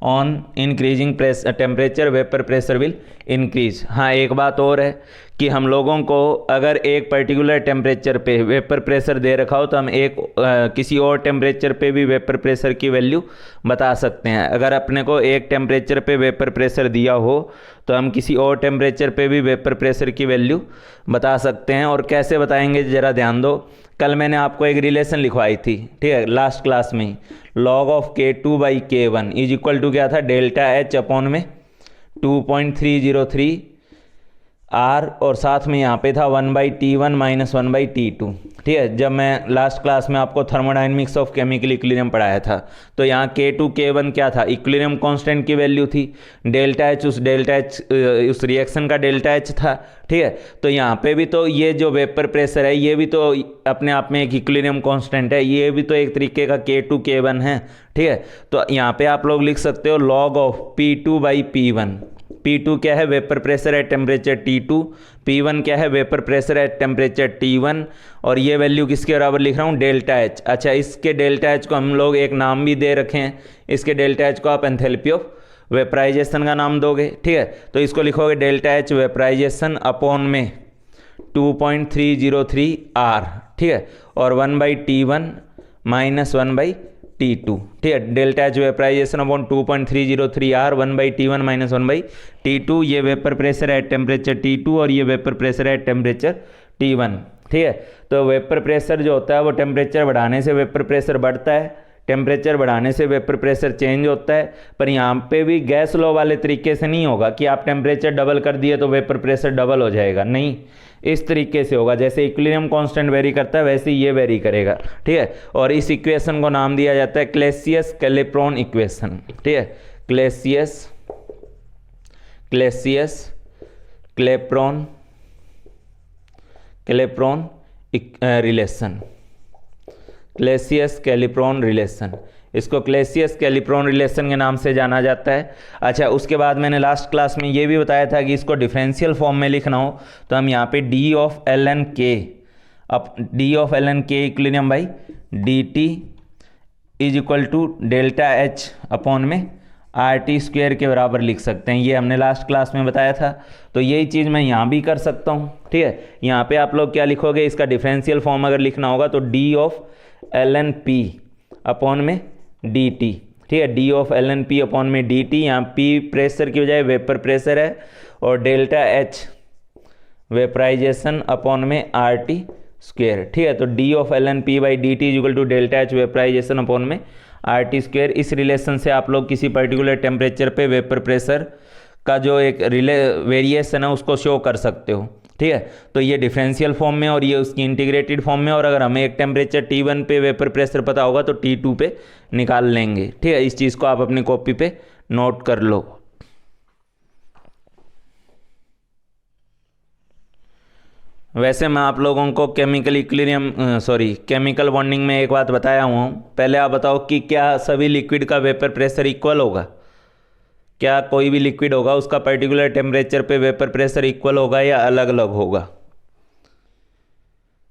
on increasing temperature vapour pressure will increase. हाँ, एक बात और है कि हम लोगों को अगर एक पर्टिकुलर टेम्परेचर पे वेपर प्रेशर दे रखा हो तो हम किसी और टेम्परेचर पे भी वेपर प्रेशर की वैल्यू बता सकते हैं। अगर अपने को एक टेम्परेचर पे वेपर प्रेशर दिया हो तो हम किसी और टेम्परेचर पे भी वेपर प्रेशर की वैल्यू बता सकते हैं। और कैसे बताएंगे ज़रा ध्यान दो। कल मैंने आपको एक रिलेशन लिखवाई थी, ठीक है, लास्ट क्लास में ही। log of K2/K1 is equal to क्या था, डेल्टा H अपॉन में 2.303 R, और साथ में यहाँ पे था 1/T1 माइनस 1/T2। ठीक है, जब मैं लास्ट क्लास में आपको थर्मोडायनेमिक्स ऑफ केमिकल इक्विलिब्रियम पढ़ाया था तो यहाँ K2 K1 क्या था, इक्विलिब्रियम कांस्टेंट की वैल्यू थी। डेल्टा H उस रिएक्शन का डेल्टा H था। ठीक है, तो यहाँ पे भी तो ये जो वेपर प्रेशर है ये भी तो अपने आप में एक इक्विलिब्रियम कांस्टेंट है, ये भी तो एक तरीके का K2 K1 है। ठीक है, तो यहाँ पे आप लोग लिख सकते हो log ऑफ P2/P1। P2 क्या है, vapour pressure at temperature T2, P1 क्या है, vapour pressure at temperature T1, और ये वैल्यू किसके बराबर लिख रहा हूँ, डेल्टा H। अच्छा, इसके डेल्टा H को हम लोग एक नाम भी दे रखे हैं, इसके डेल्टा H को आप एंथैल्पी ऑफ वेपराइजेशन का नाम दोगे। ठीक है, तो इसको लिखोगे डेल्टा H वेपराइजेशन अपॉन में 2.303 R। ठीक है, और 1/T1 माइनस 1/T2। ठीक है, delta H vaporisation upon 2.303 R 1/T1 minus 1/T2। ये vapour pressure at temperature T2 और ये vapour pressure at temperature T1। ठीक है, तो वेपर प्रेशर जो होता है वो टेम्परेचर बढ़ाने से वेपर प्रेशर बढ़ता है, टेम्परेचर बढ़ाने से वेपर प्रेशर चेंज होता है। पर यहाँ पे भी गैस लॉ वाले तरीके से नहीं होगा कि आप टेम्परेचर डबल कर दिए तो वेपर प्रेशर डबल हो जाएगा, नहीं, इस तरीके से होगा जैसे इक्विलिब्रियम कांस्टेंट वेरी करता है वैसे ये वेरी करेगा। ठीक है, और इस इक्वेशन को नाम दिया जाता है क्लेसियस कैलेप्रोन इक्वेशन। ठीक है, क्लेसियस कैलेप्रोन रिलेशन, क्लेसियस कैलिप्रोन रिलेशन, इसको क्लेसियस कैलिप्रोन रिलेशन के नाम से जाना जाता है। अच्छा, उसके बाद मैंने लास्ट क्लास में ये भी बताया था कि इसको डिफरेंशियल फॉर्म में लिखना हो तो हम यहाँ पे d of ln k equilibrium by dt is equal to delta H upon में RT स्क्वायर के बराबर लिख सकते हैं। ये हमने लास्ट क्लास में बताया था, तो यही चीज़ मैं यहाँ भी कर सकता हूँ। ठीक है, यहाँ पे आप लोग क्या लिखोगे, इसका डिफरेंशियल फॉर्म अगर लिखना होगा तो d of ln p upon में dt। ठीक है, d of ln p upon में dt, यहाँ p प्रेशर की बजाय वेपर प्रेशर है, और डेल्टा H वेपराइजेशन अपॉन में RT स्क्वायर। ठीक है, तो d of ln p by dt is equal to delta H vaporisation upon में RT स्क्वायर। इस रिलेशन से आप लोग किसी पर्टिकुलर टेम्परेचर पे वेपर प्रेशर का जो एक वेरिएशन है उसको शो कर सकते हो। ठीक है, तो ये डिफरेंशियल फॉर्म में और ये उसकी इंटीग्रेटेड फॉर्म में, और अगर हमें एक टेम्परेचर T1 पे वेपर प्रेशर पता होगा तो T2 पे निकाल लेंगे। ठीक है, इस चीज़ को आप अपनी कॉपी पे नोट कर लो। वैसे मैं आप लोगों को केमिकल बॉन्डिंग में एक बात बताया हुआ हूँ। पहले आप बताओ कि क्या सभी लिक्विड का वेपर प्रेशर इक्वल होगा, क्या कोई भी लिक्विड होगा उसका पर्टिकुलर टेम्परेचर पे वेपर प्रेशर इक्वल होगा या अलग अलग होगा।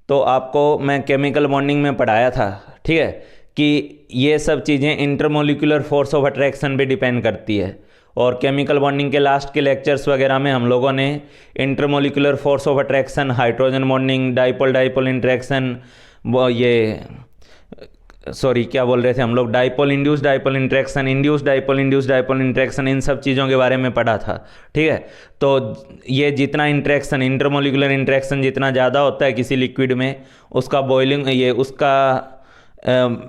तो आपको मैं केमिकल बॉन्डिंग में पढ़ाया था, ठीक है, कि ये सब चीज़ें इंटरमोलिकुलर फोर्स ऑफ अट्रैक्शन पे डिपेंड करती है। और केमिकल बॉन्डिंग के लास्ट के लेक्चर्स वगैरह में हम लोगों ने intermolecular force of attraction, hydrogen bonding, dipole interaction, क्या बोल रहे थे हम लोग, dipole induced dipole interaction, induced dipole interaction, इन सब चीज़ों के बारे में पढ़ा था। ठीक है, तो ये जितना इंट्रैक्शन, इंटरमोलिकुलर इंट्रैक्शन जितना ज़्यादा होता है किसी लिक्विड में, उसका उसका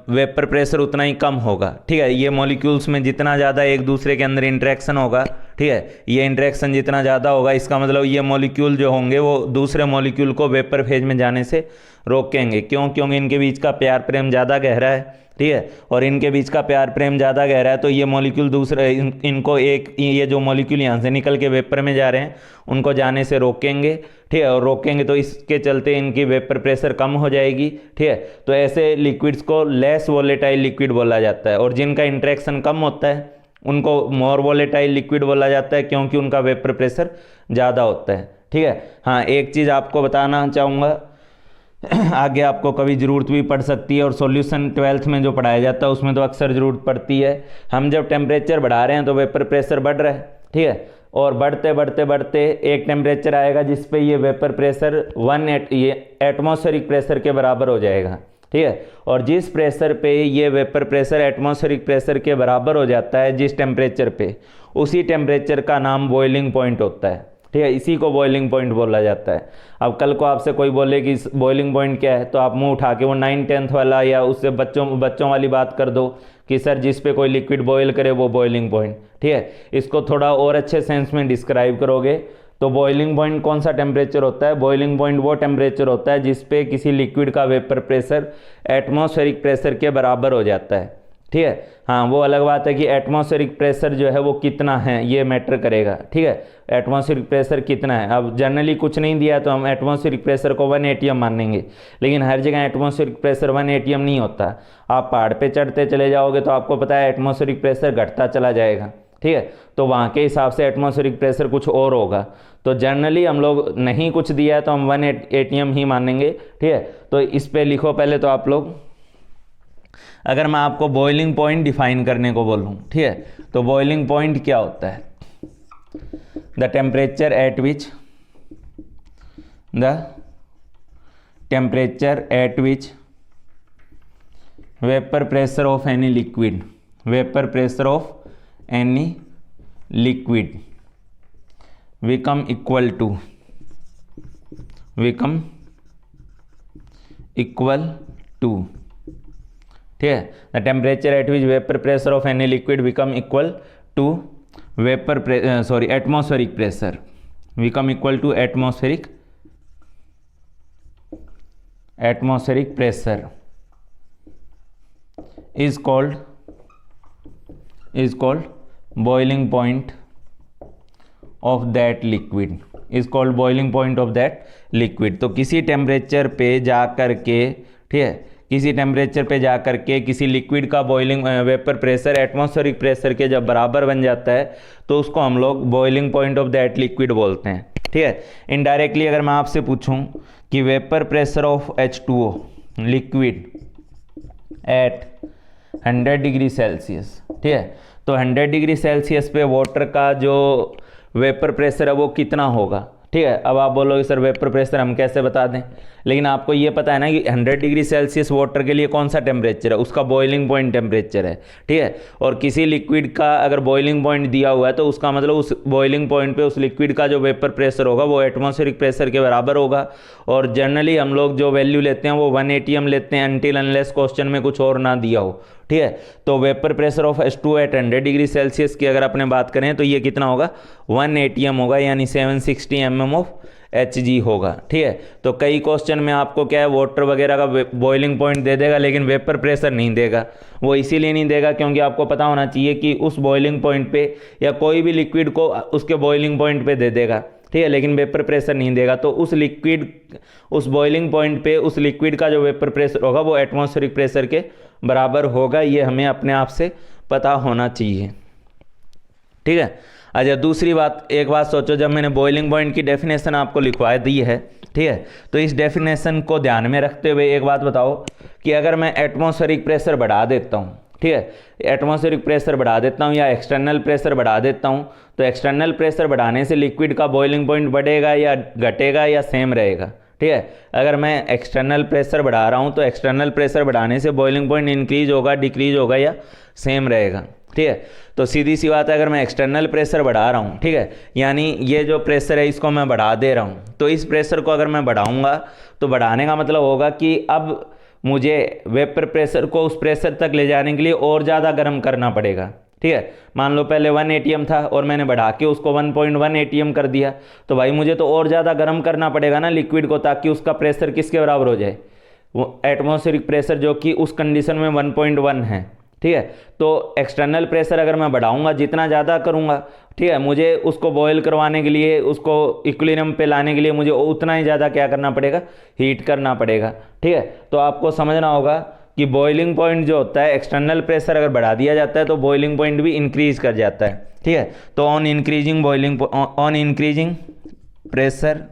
वेपर प्रेशर उतना ही कम होगा। ठीक है, ये मॉलिक्यूल्स में जितना ज़्यादा एक दूसरे के अंदर इंट्रैक्शन होगा, ठीक है, ये इंट्रैक्शन जितना ज़्यादा होगा, इसका मतलब ये मॉलिक्यूल जो होंगे वो दूसरे मॉलिक्यूल को वेपर फेज में जाने से रोकेंगे। क्यों? क्योंकि इनके बीच का प्यार प्रेम ज़्यादा गहरा है। ठीक है, और इनके बीच का प्यार प्रेम ज़्यादा गहरा है तो ये मॉलिक्यूल दूसरे इनको ये जो मॉलिक्यूल यहाँ से निकल के वेपर में जा रहे हैं उनको जाने से रोकेंगे। ठीक है, और रोकेंगे तो इसके चलते इनकी वेपर प्रेशर कम हो जाएगी। ठीक है, तो ऐसे लिक्विड्स को लेस वोलेटाइल लिक्विड बोला जाता है, और जिनका इंट्रैक्शन कम होता है उनको मोर वोलेटाइल लिक्विड बोला जाता है, क्योंकि उनका वेपर प्रेशर ज़्यादा होता है। ठीक है। हाँ, एक चीज़ आपको बताना चाहूँगा, आगे आपको कभी ज़रूरत भी पड़ सकती है, और सॉल्यूशन 12th में जो पढ़ाया जाता है उसमें तो अक्सर ज़रूरत पड़ती है। हम जब टेम्परेचर बढ़ा रहे हैं तो वेपर प्रेशर बढ़ रहा है, ठीक है, और बढ़ते बढ़ते बढ़ते एक टेम्परेचर आएगा जिस पे ये वेपर प्रेशर ये एटमॉस्फेरिक प्रेशर के बराबर हो जाएगा, ठीक है। और जिस प्रेशर पे ये वेपर प्रेशर एटमॉस्फेरिक प्रेशर के बराबर हो जाता है जिस टेम्परेचर पे, उसी टेम्परेचर का नाम बॉइलिंग पॉइंट होता है, ठीक है। इसी को बॉइलिंग पॉइंट बोला जाता है। अब कल को आपसे कोई बोले कि बॉइलिंग पॉइंट क्या है, तो आप मुंह उठा के वो 9-10th वाला या उससे बच्चों वाली बात कर दो कि सर जिस पे कोई लिक्विड बॉयल करे वो बॉइलिंग पॉइंट, ठीक है। इसको थोड़ा और अच्छे सेंस में डिस्क्राइब करोगे तो बॉइलिंग पॉइंट कौन सा टेम्परेचर होता है? बॉइलिंग पॉइंट वो टेम्परेचर होता है जिस पे किसी लिक्विड का वेपर प्रेशर एटमॉस्फेरिक प्रेशर के बराबर हो जाता है, ठीक है। हाँ, वो अलग बात है कि एटमॉस्फेरिक प्रेशर जो है वो कितना है ये मैटर करेगा, ठीक है। एटमॉस्फेरिक प्रेशर कितना है, अब जनरली कुछ नहीं दिया तो हम एटमॉस्फेरिक प्रेशर को 1 atm मानेंगे, लेकिन हर जगह एटमॉस्फेरिक प्रेशर 1 atm नहीं होता। आप पहाड़ पे चढ़ते चले जाओगे तो आपको पता है एटमॉस्फेरिक प्रेशर घटता चला जाएगा, ठीक है। तो वहाँ के हिसाब से एटमॉस्फेरिक प्रेशर कुछ और होगा। तो जनरली हम लोग नहीं कुछ दिया है तो हम 1 atm ही मानेंगे, ठीक है। तो इस पे लिखो पहले तो आप लोग, अगर मैं आपको बॉइलिंग पॉइंट डिफाइन करने को बोलूँ, ठीक है, तो बॉइलिंग पॉइंट क्या होता है? The temperature at which vapour pressure of any liquid, vapour pressure of any liquid become equal to ठीक है, the temperature at which vapour pressure of any liquid become equal to atmospheric pressure, become equal to atmospheric pressure is called boiling point of that liquid, is called boiling point of that liquid। तो किसी temperature पे जा कर के, ठीक है, किसी temperature पे जा कर के किसी लिक्विड का boiling vapour pressure atmospheric pressure के जब बराबर बन जाता है तो उसको हम लोग boiling point of that liquid बोलते हैं, ठीक है। इनडायरेक्टली अगर मैं आपसे पूछूं कि vapour pressure of H2O liquid at 100 degree Celsius, ठीक है, तो 100 डिग्री सेल्सियस पे वाटर का जो वेपर प्रेशर है वो कितना होगा, ठीक है। अब आप बोलोगे सर वेपर प्रेशर हम कैसे बता दें, लेकिन आपको ये पता है ना कि 100 डिग्री सेल्सियस वाटर के लिए कौन सा टेम्परेचर है, उसका बॉइलिंग पॉइंट टेम्परेचर है, ठीक है। और किसी लिक्विड का अगर बॉइलिंग पॉइंट दिया हुआ है तो उसका मतलब उस बॉइलिंग पॉइंट पे उस लिक्विड का जो वेपर प्रेशर होगा वो एटमॉस्फेरिक प्रेशर के बराबर होगा। और जनरली हम लोग जो वैल्यू लेते हैं वो 1 atm लेते हैं अनटिल अनलेस क्वेश्चन में कुछ और ना दिया हो, ठीक है। तो vapour pressure of H2O at 100 degree Celsius की अगर अपने बात करें तो ये कितना होगा? 1 atm होगा, यानी 760 mm ऑफ Hg होगा, ठीक है। तो कई क्वेश्चन में आपको क्या है वाटर वगैरह का बॉइलिंग पॉइंट दे देगा लेकिन वेपर प्रेशर नहीं देगा। वो इसीलिए नहीं देगा क्योंकि आपको पता होना चाहिए कि उस बॉइलिंग पॉइंट पे या कोई भी लिक्विड को उसके बॉइलिंग पॉइंट पे दे देगा, ठीक है, लेकिन वेपर प्रेशर नहीं देगा। तो उस बॉइलिंग पॉइंट पे उस लिक्विड का जो वेपर प्रेशर होगा वो एटमॉस्फेरिक प्रेशर के बराबर होगा, ये हमें अपने आप से पता होना चाहिए, ठीक है। अच्छा, दूसरी बात, एक बात सोचो, जब मैंने बॉइलिंग पॉइंट की डेफिनेशन आपको लिखवा दी है, ठीक है, तो इस डेफिनेशन को ध्यान में रखते हुए एक बात बताओ कि अगर मैं एटमॉस्फेरिक प्रेशर बढ़ा देता हूँ, ठीक है, एटमॉस्फेरिक प्रेशर बढ़ा देता हूँ या एक्सटर्नल प्रेशर बढ़ा देता हूँ, तो एक्सटर्नल प्रेशर बढ़ाने से लिक्विड का बॉइलिंग पॉइंट बढ़ेगा या घटेगा या सेम रहेगा, ठीक है। अगर मैं एक्सटर्नल प्रेशर बढ़ा रहा हूँ तो एक्सटर्नल प्रेशर बढ़ाने से बॉइलिंग पॉइंट इंक्रीज होगा, डिक्रीज होगा या सेम रहेगा, ठीक है। तो सीधी सी बात है, अगर मैं एक्सटर्नल प्रेशर बढ़ा रहा हूँ, ठीक है, यानी ये जो प्रेशर है इसको मैं बढ़ा दे रहा हूँ, तो इस प्रेशर को अगर मैं बढ़ाऊँगा तो बढ़ाने का मतलब होगा कि अब मुझे वेपर प्रेशर को उस प्रेशर तक ले जाने के लिए और ज़्यादा गर्म करना पड़ेगा, ठीक है। मान लो पहले 1 atm था और मैंने बढ़ा के उसको 1.1 atm कर दिया, तो भाई मुझे तो और ज़्यादा गर्म करना पड़ेगा ना लिक्विड को, ताकि उसका प्रेशर किसके बराबर हो जाए? वो एटमॉस्फेरिक प्रेशर जो कि उस कंडीशन में 1.1 है, ठीक है। तो एक्सटर्नल प्रेशर अगर मैं बढ़ाऊंगा, जितना ज़्यादा करूंगा, ठीक है, मुझे उसको बॉयल करवाने के लिए, उसको इक्विलिब्रियम पे लाने के लिए मुझे उतना ही ज़्यादा क्या करना पड़ेगा? हीट करना पड़ेगा, ठीक है। तो आपको समझना होगा कि बॉइलिंग पॉइंट जो होता है, एक्सटर्नल प्रेशर अगर बढ़ा दिया जाता है तो बॉइलिंग पॉइंट भी इंक्रीज कर जाता है, ठीक है। तो on increasing pressure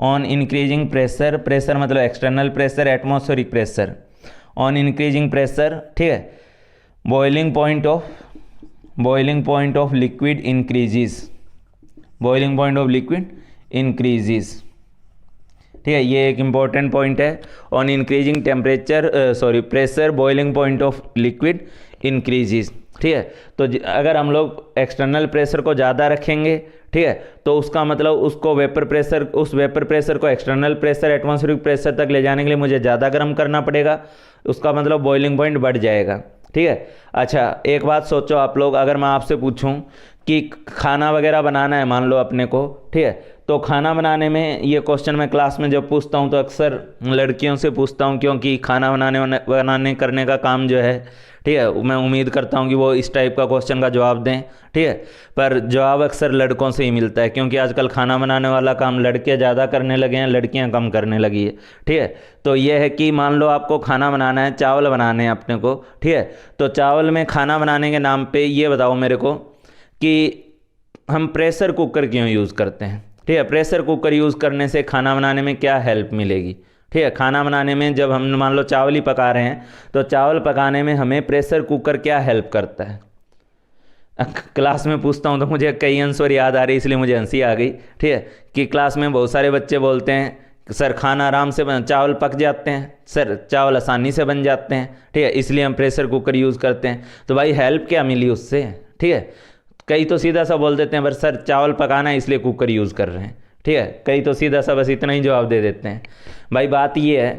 on increasing pressure, pressure मतलब external pressure, atmospheric pressure, on increasing pressure, ठीक है, boiling point of liquid increases, boiling point of liquid increases, ठीक है, ये एक इंपॉर्टेंट पॉइंट है। On increasing temperature pressure boiling point of liquid increases, ठीक है। तो अगर हम लोग एक्सटर्नल प्रेशर को ज़्यादा रखेंगे, ठीक है, तो उसका मतलब उसको उस वेपर प्रेशर को एक्सटर्नल प्रेशर एटमॉस्फेरिक प्रेशर तक ले जाने के लिए मुझे ज़्यादा गर्म करना पड़ेगा, उसका मतलब बॉइलिंग पॉइंट बढ़ जाएगा, ठीक है। अच्छा, एक बात सोचो आप लोग, अगर मैं आपसे पूछूं कि खाना वगैरह बनाना है मान लो अपने को, ठीक है, तो खाना बनाने में ये क्वेश्चन मैं क्लास में जब पूछता हूँ तो अक्सर लड़कियों से पूछता हूँ, क्योंकि खाना बनाने करने का काम जो है, ठीक है, मैं उम्मीद करता हूँ कि वो इस टाइप का क्वेश्चन का जवाब दें, ठीक है, पर जवाब अक्सर लड़कों से ही मिलता है, क्योंकि आजकल खाना बनाने वाला काम लड़के ज़्यादा करने लगे हैं, लड़कियाँ कम करने लगी है, ठीक है। तो ये है कि मान लो आपको खाना बनाना है, चावल बनाने हैं अपने को, ठीक है, तो चावल में खाना बनाने के नाम पे ये बताओ मेरे को कि हम प्रेशर कुकर क्यों यूज़ करते हैं, ठीक है, प्रेशर कुकर यूज़ करने से खाना बनाने में क्या हेल्प मिलेगी, ठीक है, खाना बनाने में जब हम मान लो चावल ही पका रहे हैं तो चावल पकाने में हमें प्रेशर कुकर क्या हेल्प करता है। क्लास में पूछता हूँ तो मुझे कई आंसर याद आ रही, इसलिए मुझे हंसी आ गई, ठीक है, कि क्लास में बहुत सारे बच्चे बोलते हैं सर खाना आराम से चावल पक जाते हैं, सर चावल आसानी से बन जाते हैं, ठीक है, इसलिए हम प्रेशर कुकर यूज़ करते हैं। तो भाई हेल्प क्या मिली उससे, ठीक है। कई तो सीधा सा बोल देते हैं बस सर चावल पकाना है इसलिए कुकर यूज़ कर रहे हैं, ठीक है, कई तो सीधा सा बस इतना ही जवाब दे देते हैं। भाई बात ये है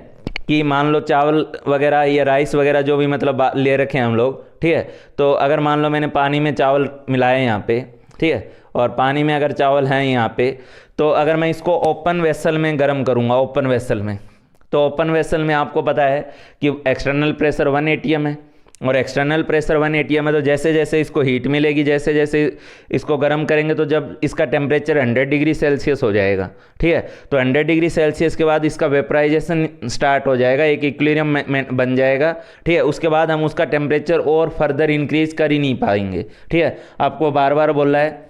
कि मान लो चावल वगैरह या राइस वगैरह जो भी मतलब ले रखे हैं हम लोग, ठीक है, तो अगर मान लो मैंने पानी में चावल मिलाए यहाँ पे, ठीक है, और पानी में अगर चावल हैं यहाँ पे, तो अगर मैं इसको ओपन वेसल में गर्म करूँगा, ओपन वेसल में, तो ओपन वेसल में आपको पता है कि एक्सटर्नल प्रेशर 1 atm है और एक्सटर्नल प्रेशर 1 atm है, तो जैसे जैसे इसको हीट मिलेगी, जैसे जैसे इसको गर्म करेंगे तो जब इसका टेम्परेचर 100 डिग्री सेल्सियस हो जाएगा, ठीक है, तो 100 डिग्री सेल्सियस के बाद इसका वेपराइजेशन स्टार्ट हो जाएगा, एक इक्विलिब्रियम बन जाएगा, ठीक है, उसके बाद हम उसका टेम्परेचर और फर्दर इंक्रीज कर ही नहीं पाएंगे, ठीक है। आपको बार बार बोल रहा है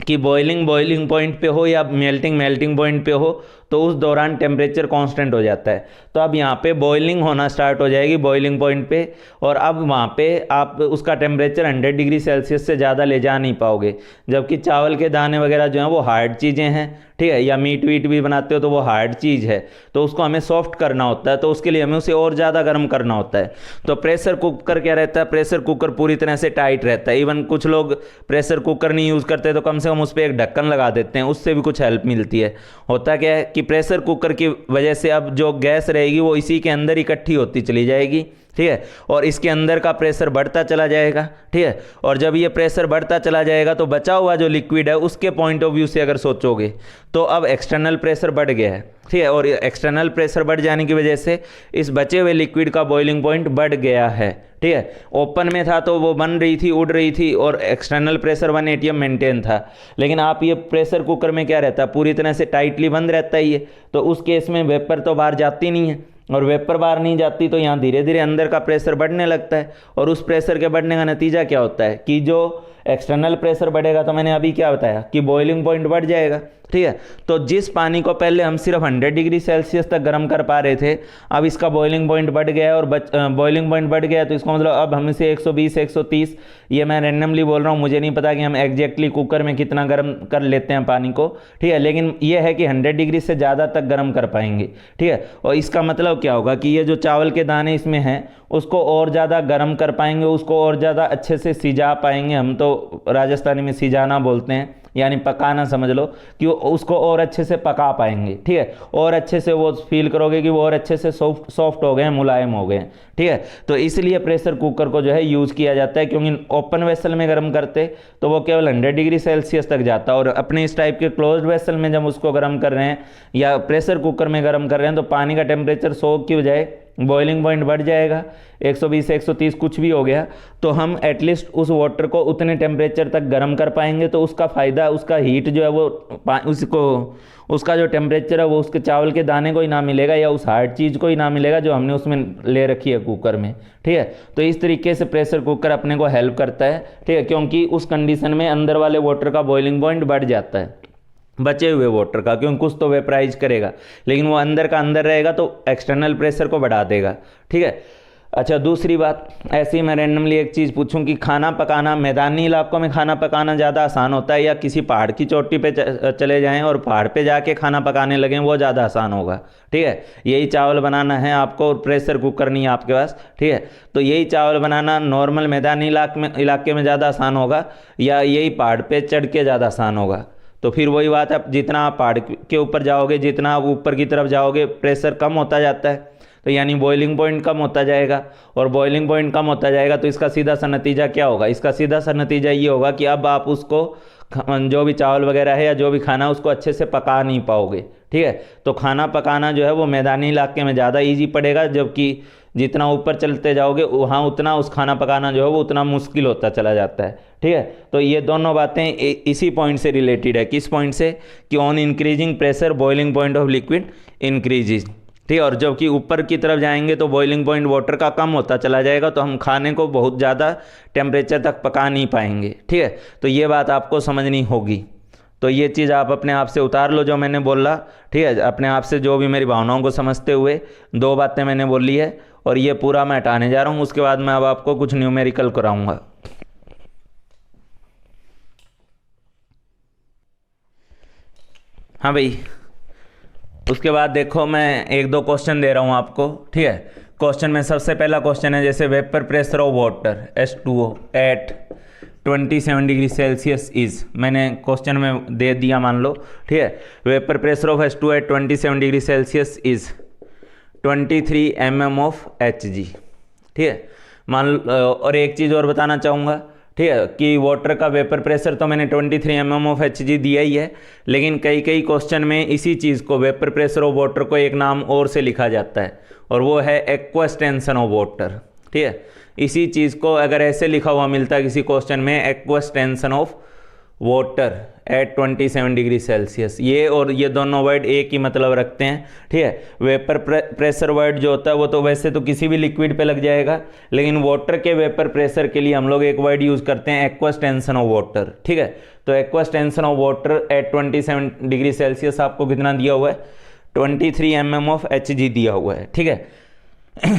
कि बॉइलिंग पॉइंट पे हो या मेल्टिंग पॉइंट पे हो तो उस दौरान टेम्परेचर कांस्टेंट हो जाता है। तो अब यहाँ पे बॉइलिंग होना स्टार्ट हो जाएगी बॉइलिंग पॉइंट पे, और अब वहाँ पे आप उसका टेम्परेचर 100 डिग्री सेल्सियस से ज़्यादा ले जा नहीं पाओगे, जबकि चावल के दाने वगैरह जो हैं वो हार्ड चीज़ें हैं, ठीक है, या मीट वीट भी बनाते हो तो वो हार्ड चीज़ है, तो उसको हमें सॉफ्ट करना होता है, तो उसके लिए हमें उसे और ज़्यादा गर्म करना होता है। तो प्रेशर कुकर क्या रहता है, प्रेशर कुकर पूरी तरह से टाइट रहता है। इवन कुछ लोग प्रेशर कुकर नहीं यूज़ करते तो कम से कम उस पर एक ढक्कन लगा देते हैं, उससे भी कुछ हेल्प मिलती है। होता क्या है कि प्रेशर कुकर की वजह से अब जो गैस रहेगी वो इसी के अंदर इकट्ठी होती चली जाएगी, ठीक है, और इसके अंदर का प्रेशर बढ़ता चला जाएगा, ठीक है, और जब ये प्रेशर बढ़ता चला जाएगा तो बचा हुआ जो लिक्विड है उसके पॉइंट ऑफ व्यू से अगर सोचोगे तो अब एक्सटर्नल प्रेशर बढ़ गया है, ठीक है, और एक्सटर्नल प्रेशर बढ़ जाने की वजह से इस बचे हुए लिक्विड का बॉइलिंग पॉइंट बढ़ गया है, ठीक है। ओपन में था तो वो बन रही थी, उड़ रही थी और एक्सटर्नल प्रेशर 1 atm मेंटेन था, लेकिन आप ये प्रेशर कुकर में क्या रहता है, पूरी तरह से टाइटली बंद रहता है ये, तो उस केस में वेपर तो बाहर जाती नहीं है, और वेपर बाहर नहीं जाती तो यहाँ धीरे धीरे अंदर का प्रेशर बढ़ने लगता है, और उस प्रेशर के बढ़ने का नतीजा क्या होता है कि जो एक्सटर्नल प्रेशर बढ़ेगा, तो मैंने अभी क्या बताया कि बॉइलिंग पॉइंट बढ़ जाएगा, ठीक है। तो जिस पानी को पहले हम सिर्फ 100 डिग्री सेल्सियस तक गर्म कर पा रहे थे, अब इसका बॉइलिंग पॉइंट बढ़ गया है, और बॉइलिंग पॉइंट बढ़ गया तो इसका मतलब अब हम इसे 120 130, ये मैं रैंडमली बोल रहा हूँ, मुझे नहीं पता कि हम एग्जैक्टली कुकर में कितना गर्म कर लेते हैं पानी को, ठीक है, लेकिन ये है कि 100 डिग्री से ज़्यादा तक गर्म कर पाएंगे, ठीक है। और इसका मतलब क्या होगा कि ये जो चावल के दाने इसमें हैं उसको और ज़्यादा गर्म कर पाएंगे, उसको और ज़्यादा अच्छे से सिजा पाएंगे, हम तो राजस्थानी में सिजाना बोलते हैं, यानी पकाना समझ लो, कि उसको और अच्छे से पका पाएंगे, ठीक है, और अच्छे से वो फील करोगे कि वो और अच्छे से सॉफ्ट हो गए हैं, मुलायम हो गए हैं, ठीक है। तो इसलिए प्रेशर कुकर को जो है यूज़ किया जाता है, क्योंकि ओपन वेसल में गर्म करते तो वो केवल 100 डिग्री सेल्सियस तक जाता, और अपने इस टाइप के क्लोज्ड वेसल में जब उसको गर्म कर रहे हैं या प्रेशर कुकर में गर्म कर रहे हैं तो पानी का टेम्परेचर 100 की बजाय बॉइलिंग पॉइंट बढ़ जाएगा, 120 130 कुछ भी हो गया, तो हम एटलीस्ट उस वाटर को उतने टेम्परेचर तक गर्म कर पाएंगे, तो उसका फ़ायदा, उसका हीट जो है वो उसका जो टेम्परेचर है वो उसके चावल के दाने को ही ना मिलेगा या उस हार्ड चीज़ को ही ना मिलेगा जो हमने उसमें ले रखी है कुकर में, ठीक है। तो इस तरीके से प्रेशर कुकर अपने को हेल्प करता है, ठीक है, क्योंकि उस कंडीशन में अंदर वाले वाटर का बॉइलिंग पॉइंट बढ़ जाता है। बचे हुए वाटर का, क्योंकि कुछ तो वेपराइज करेगा, लेकिन वो अंदर का अंदर रहेगा तो एक्सटर्नल प्रेशर को बढ़ा देगा। ठीक है। अच्छा, दूसरी बात, ऐसे ही मैं रैंडमली एक चीज़ पूछूं कि खाना पकाना मैदानी इलाकों में खाना पकाना ज़्यादा आसान होता है या किसी पहाड़ की चोटी पे चले जाएं और पहाड़ पे जाके खाना पकाने लगें वो ज़्यादा आसान होगा? ठीक है, यही चावल बनाना है आपको और प्रेशर कुकर नहीं है आपके पास। ठीक है, तो यही चावल बनाना नॉर्मल मैदानी इलाके में ज़्यादा आसान होगा या यही पहाड़ पर चढ़ के ज़्यादा आसान होगा? तो फिर वही बात है, जितना आप पहाड़ के ऊपर जाओगे, जितना आप ऊपर की तरफ जाओगे, प्रेशर कम होता जाता है, तो यानी बॉइलिंग पॉइंट कम होता जाएगा, और बॉइलिंग पॉइंट कम होता जाएगा तो इसका सीधा सा नतीजा क्या होगा? इसका सीधा सा नतीजा ये होगा कि अब आप उसको जो भी चावल वगैरह है या जो भी खाना उसको अच्छे से पका नहीं पाओगे। ठीक है, तो खाना पकाना जो है वो मैदानी इलाके में ज़्यादा ईजी पड़ेगा, जबकि जितना ऊपर चलते जाओगे वहाँ उतना उस खाना पकाना जो है वो उतना मुश्किल होता चला जाता है। ठीक है, तो ये दोनों बातें इसी पॉइंट से रिलेटेड है। किस पॉइंट से? कि on increasing pressure boiling point of liquid increases. ठीक है, और जबकि ऊपर की तरफ जाएंगे तो बॉइलिंग पॉइंट वाटर का कम होता चला जाएगा, तो हम खाने को बहुत ज़्यादा टेम्परेचर तक पका नहीं पाएंगे। ठीक है, तो ये बात आपको समझनी होगी। तो ये चीज़ आप अपने आप से उतार लो जो मैंने बोला। ठीक है, अपने आप से जो भी मेरी भावनाओं को समझते हुए 2 बातें मैंने बोली है, और ये पूरा मैं हटाने जा रहा हूँ। उसके बाद मैं अब आपको कुछ न्यूमेरिकल कराऊंगा। हाँ भाई, उसके बाद देखो मैं 1-2 क्वेश्चन दे रहा हूँ आपको। ठीक है, क्वेश्चन में सबसे पहला क्वेश्चन है जैसे vapour pressure of water H2O at 27 degree Celsius is. मैंने क्वेश्चन में दे दिया, मान लो। ठीक है, vapour pressure of H2O at 27 degree Celsius is 23 mm of Hg। ठीक है, और एक चीज़ और बताना चाहूँगा। ठीक है, कि वाटर का वेपर प्रेशर तो मैंने 23 mm ऑफ Hg दिया ही है, लेकिन कई क्वेश्चन में इसी चीज़ को वेपर प्रेशर ऑफ वाटर को एक नाम और से लिखा जाता है, और वो है एक्वस टेंशन ऑफ वाटर। ठीक है, इसी चीज़ को अगर ऐसे लिखा हुआ मिलता है किसी क्वेश्चन में, aqueous tension of water at 27 degree Celsius, ये और ये दोनों वर्ड एक ही मतलब रखते हैं। ठीक है, वेपर प्रेशर वर्ड जो होता है वो तो वैसे तो किसी भी लिक्विड पे लग जाएगा, लेकिन वाटर के वेपर प्रेशर के लिए हम लोग एक वर्ड यूज़ करते हैं, एक्वस टेंशन ऑफ वाटर। ठीक है, तो aqueous tension of water at 27 degree Celsius आपको कितना दिया हुआ है? 23 mm ऑफ Hg दिया हुआ है। ठीक है,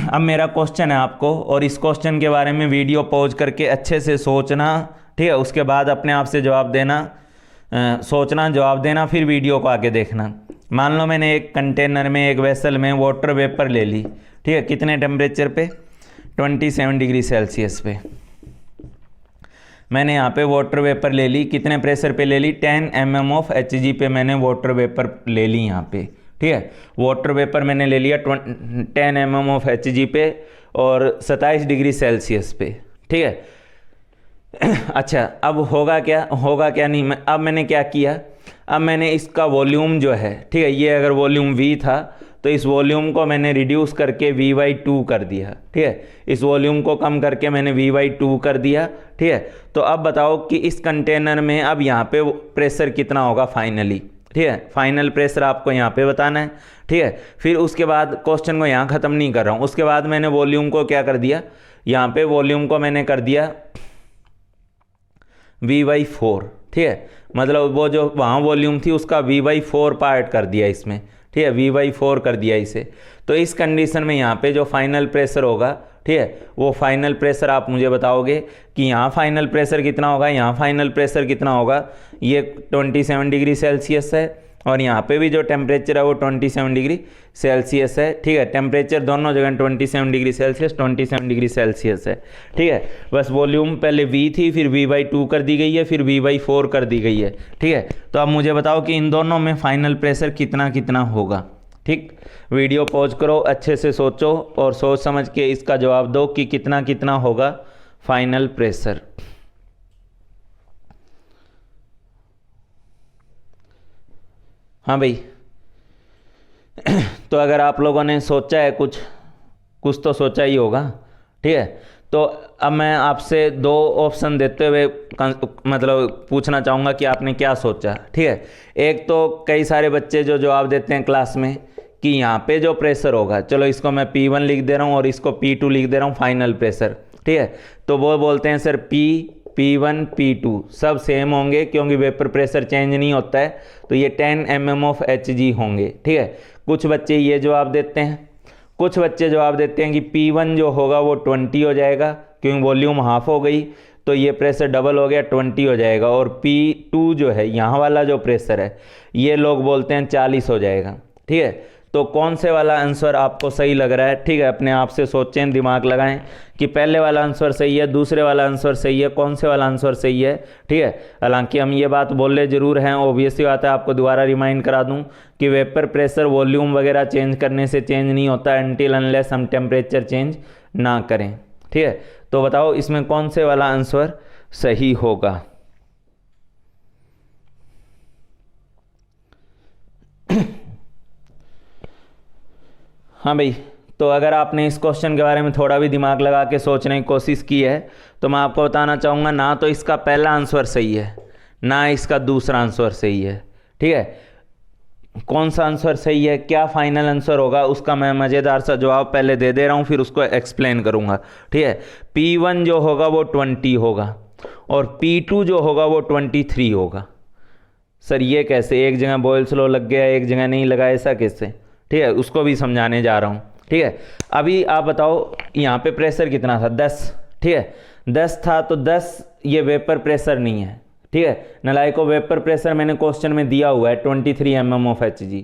अब मेरा क्वेश्चन है आपको, और इस क्वेश्चन के बारे में वीडियो पॉज करके अच्छे से सोचना। ठीक है, उसके बाद अपने आप से जवाब देना, सोचना, जवाब देना, फिर वीडियो को आगे देखना। मान लो मैंने एक कंटेनर में, एक वेसल में वाटर वेपर ले ली। ठीक है, कितने टेम्परेचर पे? 27 डिग्री सेल्सियस पे मैंने यहाँ पे वाटर वेपर ले ली। कितने प्रेशर पे ले ली? 10 mm ऑफ Hg पे मैंने वाटर वेपर ले ली यहाँ पे। ठीक है, वाटर वेपर मैंने ले लिया 10 mm ऑफ Hg पे और 27 डिग्री सेल्सियस पे। ठीक है, अच्छा, अब होगा क्या नहीं, अब मैंने क्या किया, अब मैंने इसका वॉल्यूम जो है, ठीक है, ये अगर वॉल्यूम V था तो इस वॉल्यूम को मैंने रिड्यूस करके V/2 कर दिया। ठीक है, इस वॉल्यूम को कम करके मैंने V/2 कर दिया। ठीक है, तो अब बताओ कि इस कंटेनर में अब यहाँ पे प्रेशर कितना होगा फाइनली। ठीक है, फाइनल प्रेशर आपको यहाँ पे बताना है। ठीक है, फिर उसके बाद क्वेश्चन को यहाँ ख़त्म नहीं कर रहा हूँ, उसके बाद मैंने वॉल्यूम को क्या कर दिया, यहाँ पे वॉल्यूम को मैंने कर दिया V/4। ठीक है, मतलब वो जो वहाँ वॉल्यूम थी उसका V/4 पार्ट कर दिया इसमें। ठीक है, V/4 कर दिया इसे। तो इस कंडीशन में यहाँ पे जो फाइनल प्रेशर होगा, ठीक है, वो फाइनल प्रेशर आप मुझे बताओगे कि यहाँ फाइनल प्रेशर कितना होगा, यहाँ फाइनल प्रेशर कितना होगा। ये 27 डिग्री सेल्सियस है और यहाँ पे भी जो टेम्परेचर है वो 27 डिग्री सेल्सियस है। ठीक है, टेम्परेचर दोनों जगह 27 डिग्री सेल्सियस 27 डिग्री सेल्सियस है। ठीक है, बस वॉल्यूम पहले V थी, फिर V/2 कर दी गई है, फिर V/4 कर दी गई है। ठीक है, तो अब मुझे बताओ कि इन दोनों में फाइनल प्रेशर कितना कितना होगा। ठीक, वीडियो पॉज करो, अच्छे से सोचो और सोच समझ के इसका जवाब दो कि कितना कितना होगा फाइनल प्रेशर। हाँ भाई, तो अगर आप लोगों ने सोचा है कुछ तो सोचा ही होगा। ठीक है, तो अब मैं आपसे 2 ऑप्शन देते हुए मतलब पूछना चाहूँगा कि आपने क्या सोचा। ठीक है, एक तो कई सारे बच्चे जो जवाब देते हैं क्लास में कि यहाँ पे जो प्रेशर होगा, चलो इसको मैं P1 लिख दे रहा हूँ और इसको P2 लिख दे रहा हूँ फाइनल प्रेशर। ठीक है, तो वो बोलते हैं सर P P1 P2 सब सेम होंगे क्योंकि वेपर प्रेशर चेंज नहीं होता है, तो ये 10 mm ऑफ Hg होंगे। ठीक है, कुछ बच्चे ये जवाब देते हैं, कुछ बच्चे जवाब देते हैं कि P1 जो होगा वो 20 हो जाएगा क्योंकि वॉल्यूम हाफ हो गई, तो ये प्रेशर डबल हो गया 20 हो जाएगा, और P2 जो है यहाँ वाला जो प्रेशर है ये लोग बोलते हैं 40 हो जाएगा। ठीक है, तो कौन से वाला आंसर आपको सही लग रहा है? ठीक है, अपने आप से सोचें, दिमाग लगाएं कि पहले वाला आंसर सही है, दूसरे वाला आंसर सही है, कौन से वाला आंसर सही है। ठीक है, हालांकि हम ये बात बोले ज़रूर हैं, ऑब्वियसली बात है, आपको दोबारा रिमाइंड करा दूं कि वेपर प्रेशर वॉल्यूम वगैरह चेंज करने से चेंज नहीं होता अनटिल अनलेस हम टेम्परेचर चेंज ना करें। ठीक है, तो बताओ इसमें कौन से वाला आंसर सही होगा? हाँ भाई, तो अगर आपने इस क्वेश्चन के बारे में थोड़ा भी दिमाग लगा के सोचने की कोशिश की है तो मैं आपको बताना चाहूँगा ना तो इसका पहला आंसर सही है ना इसका दूसरा आंसर सही है। ठीक है, कौन सा आंसर सही है, क्या फाइनल आंसर होगा, उसका मैं मज़ेदार सा जवाब पहले दे दे रहा हूँ, फिर उसको एक्सप्लेन करूँगा। ठीक है, P1 जो होगा वो 20 होगा और P2 जो होगा वो 23 होगा। सर ये कैसे, एक जगह बॉयल्स लॉ लग गया एक जगह नहीं लगा, ऐसा कैसे? ठीक है, उसको भी समझाने जा रहा हूँ। ठीक है, अभी आप बताओ यहाँ पे प्रेशर कितना था? 10। ठीक है, 10 था तो 10 ये वेपर प्रेशर नहीं है। ठीक है, नलायको वेपर प्रेशर मैंने क्वेश्चन में दिया हुआ है 23 mm ऑफ Hg,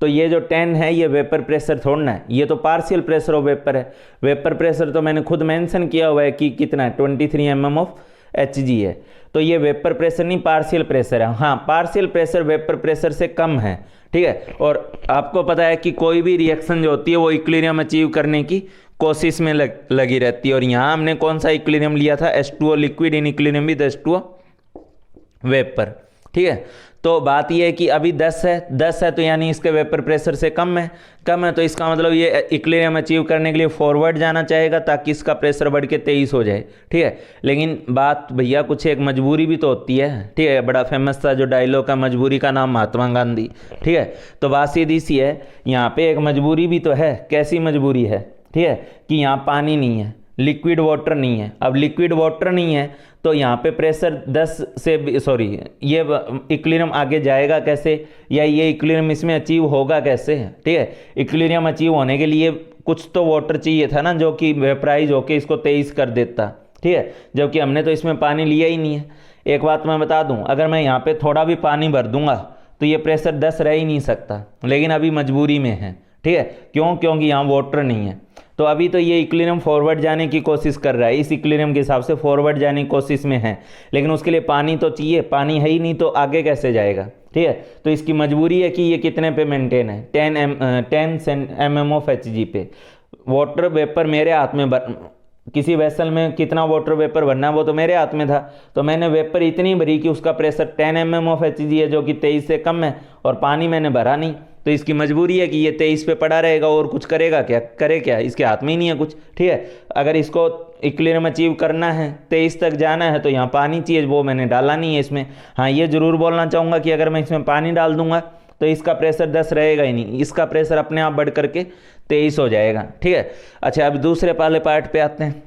तो ये जो 10 है ये वेपर प्रेशर थोड़ा है, ये तो पार्शियल प्रेशर ऑफ वेपर है। वेपर प्रेशर तो मैंने खुद मेंशन किया हुआ है कि कितना है, 23 mm ऑफ Hg है, तो ये वेपर प्रेशर नहीं पार्शियल प्रेशर है। हाँ, पार्शियल प्रेशर वेपर प्रेशर से कम है। ठीक है, और आपको पता है कि कोई भी रिएक्शन जो होती है वो इक्विलिब्रियम अचीव करने की कोशिश में लगी रहती है, और यहाँ हमने कौन सा इक्विलिब्रियम लिया था? H2O liquid in equilibrium with H2O vapour. ठीक है, तो बात यह है कि अभी 10 है तो यानी इसके वेपर प्रेशर से कम है, तो इसका मतलब ये इक्विलिब्रियम अचीव करने के लिए फॉरवर्ड जाना चाहेगा ताकि इसका प्रेशर बढ़ के 23 हो जाए। ठीक है, लेकिन बात भैया कुछ एक मजबूरी भी तो होती है। ठीक है, बड़ा फेमस था जो डायलॉग है, मजबूरी का नाम महात्मा गांधी। ठीक है, तो बात सीधी सी है, यहाँ पे एक मजबूरी भी तो है। कैसी मजबूरी है? ठीक है, कि यहाँ पानी नहीं है, लिक्विड वाटर नहीं है। अब लिक्विड वाटर नहीं है तो यहाँ पे प्रेशर 10 से ये इक्विलिब्रियम आगे जाएगा कैसे, या ये इक्विलिब्रियम इसमें अचीव होगा कैसे? ठीक है, इक्विलिब्रियम अचीव होने के लिए कुछ तो वाटर चाहिए था ना, जो कि वेपराइज होके इसको 23 कर देता। ठीक है, जबकि हमने तो इसमें पानी लिया ही नहीं है। एक बात मैं बता दूं, अगर मैं यहाँ पे थोड़ा भी पानी भर दूंगा तो ये प्रेशर 10 रह ही नहीं सकता, लेकिन अभी मजबूरी में है। ठीक है, क्यों? क्योंकि यहाँ वाटर नहीं है, तो अभी तो ये इक्विलिब्रियम फॉरवर्ड जाने की कोशिश कर रहा है, इस इक्विलिब्रियम के हिसाब से फॉरवर्ड जाने की कोशिश में है, लेकिन उसके लिए पानी तो चाहिए, पानी है ही नहीं तो आगे कैसे जाएगा? ठीक है, तो इसकी मजबूरी है कि ये कितने पे मेंटेन है? 10 mm ऑफ Hg पे। वाटर वेपर मेरे हाथ में किसी वेसल में कितना वाटर वेपर भरना वो तो मेरे हाथ में था, तो मैंने वेपर इतनी भरी कि उसका प्रेशर 10 mm ऑफ Hg है जो कि 23 से कम है, और पानी मैंने भरा नहीं, तो इसकी मजबूरी है कि ये 23 पे पड़ा रहेगा और कुछ करेगा क्या? करे क्या? इसके हाथ में ही नहीं है कुछ। ठीक है, अगर इसको इक्विलिब्रियम अचीव करना है, 23 तक जाना है, तो यहाँ पानी चाहिए, वो मैंने डाला नहीं है इसमें। हाँ, ये जरूर बोलना चाहूँगा कि अगर मैं इसमें पानी डाल दूंगा तो इसका प्रेशर 10 रहेगा ही नहीं, इसका प्रेशर अपने आप बढ़ करके 23 हो जाएगा। ठीक है, अच्छा अब दूसरे वाले पार्ट पे आते हैं।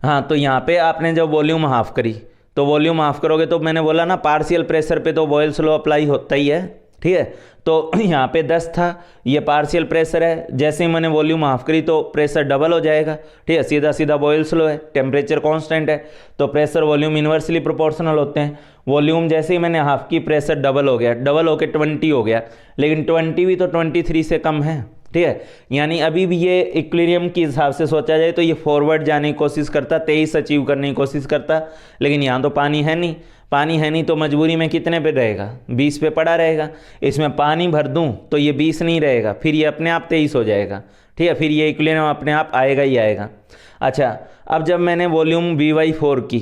हाँ, तो यहाँ पे आपने जब वॉल्यूम हाफ करी, तो वॉल्यूम हाफ करोगे तो मैंने बोला ना पार्शियल प्रेशर पे तो बॉयल्स लॉ अप्लाई होता ही है। ठीक है, तो यहाँ पे 10 था, ये पार्शियल प्रेशर है, जैसे ही मैंने वॉल्यूम हाफ करी तो प्रेशर डबल हो जाएगा। ठीक है, सीधा सीधा बॉयल्स लॉ है, टेम्परेचर कांस्टेंट है तो प्रेशर वॉल्यूम इन्वर्सली प्रोपोर्शनल होते हैं। वॉल्यूम जैसे ही मैंने हाफ की प्रेशर डबल हो गया, डबल होकर 20 हो गया, लेकिन 20 भी तो 23 से कम है। ठीक है, यानी अभी भी ये इक्विलिब्रियम के हिसाब से सोचा जाए तो ये फॉरवर्ड जाने की कोशिश करता, 23 अचीव करने की कोशिश करता, लेकिन यहाँ तो पानी है नहीं, पानी है नहीं तो मजबूरी में कितने पे रहेगा? 20 पे पड़ा रहेगा। इसमें पानी भर दूं तो ये 20 नहीं रहेगा, फिर ये अपने आप 23 हो जाएगा। ठीक है, फिर ये इक्विलिब्रियम अपने आप आएगा ही आएगा। अच्छा, अब जब मैंने वॉल्यूम V/4 की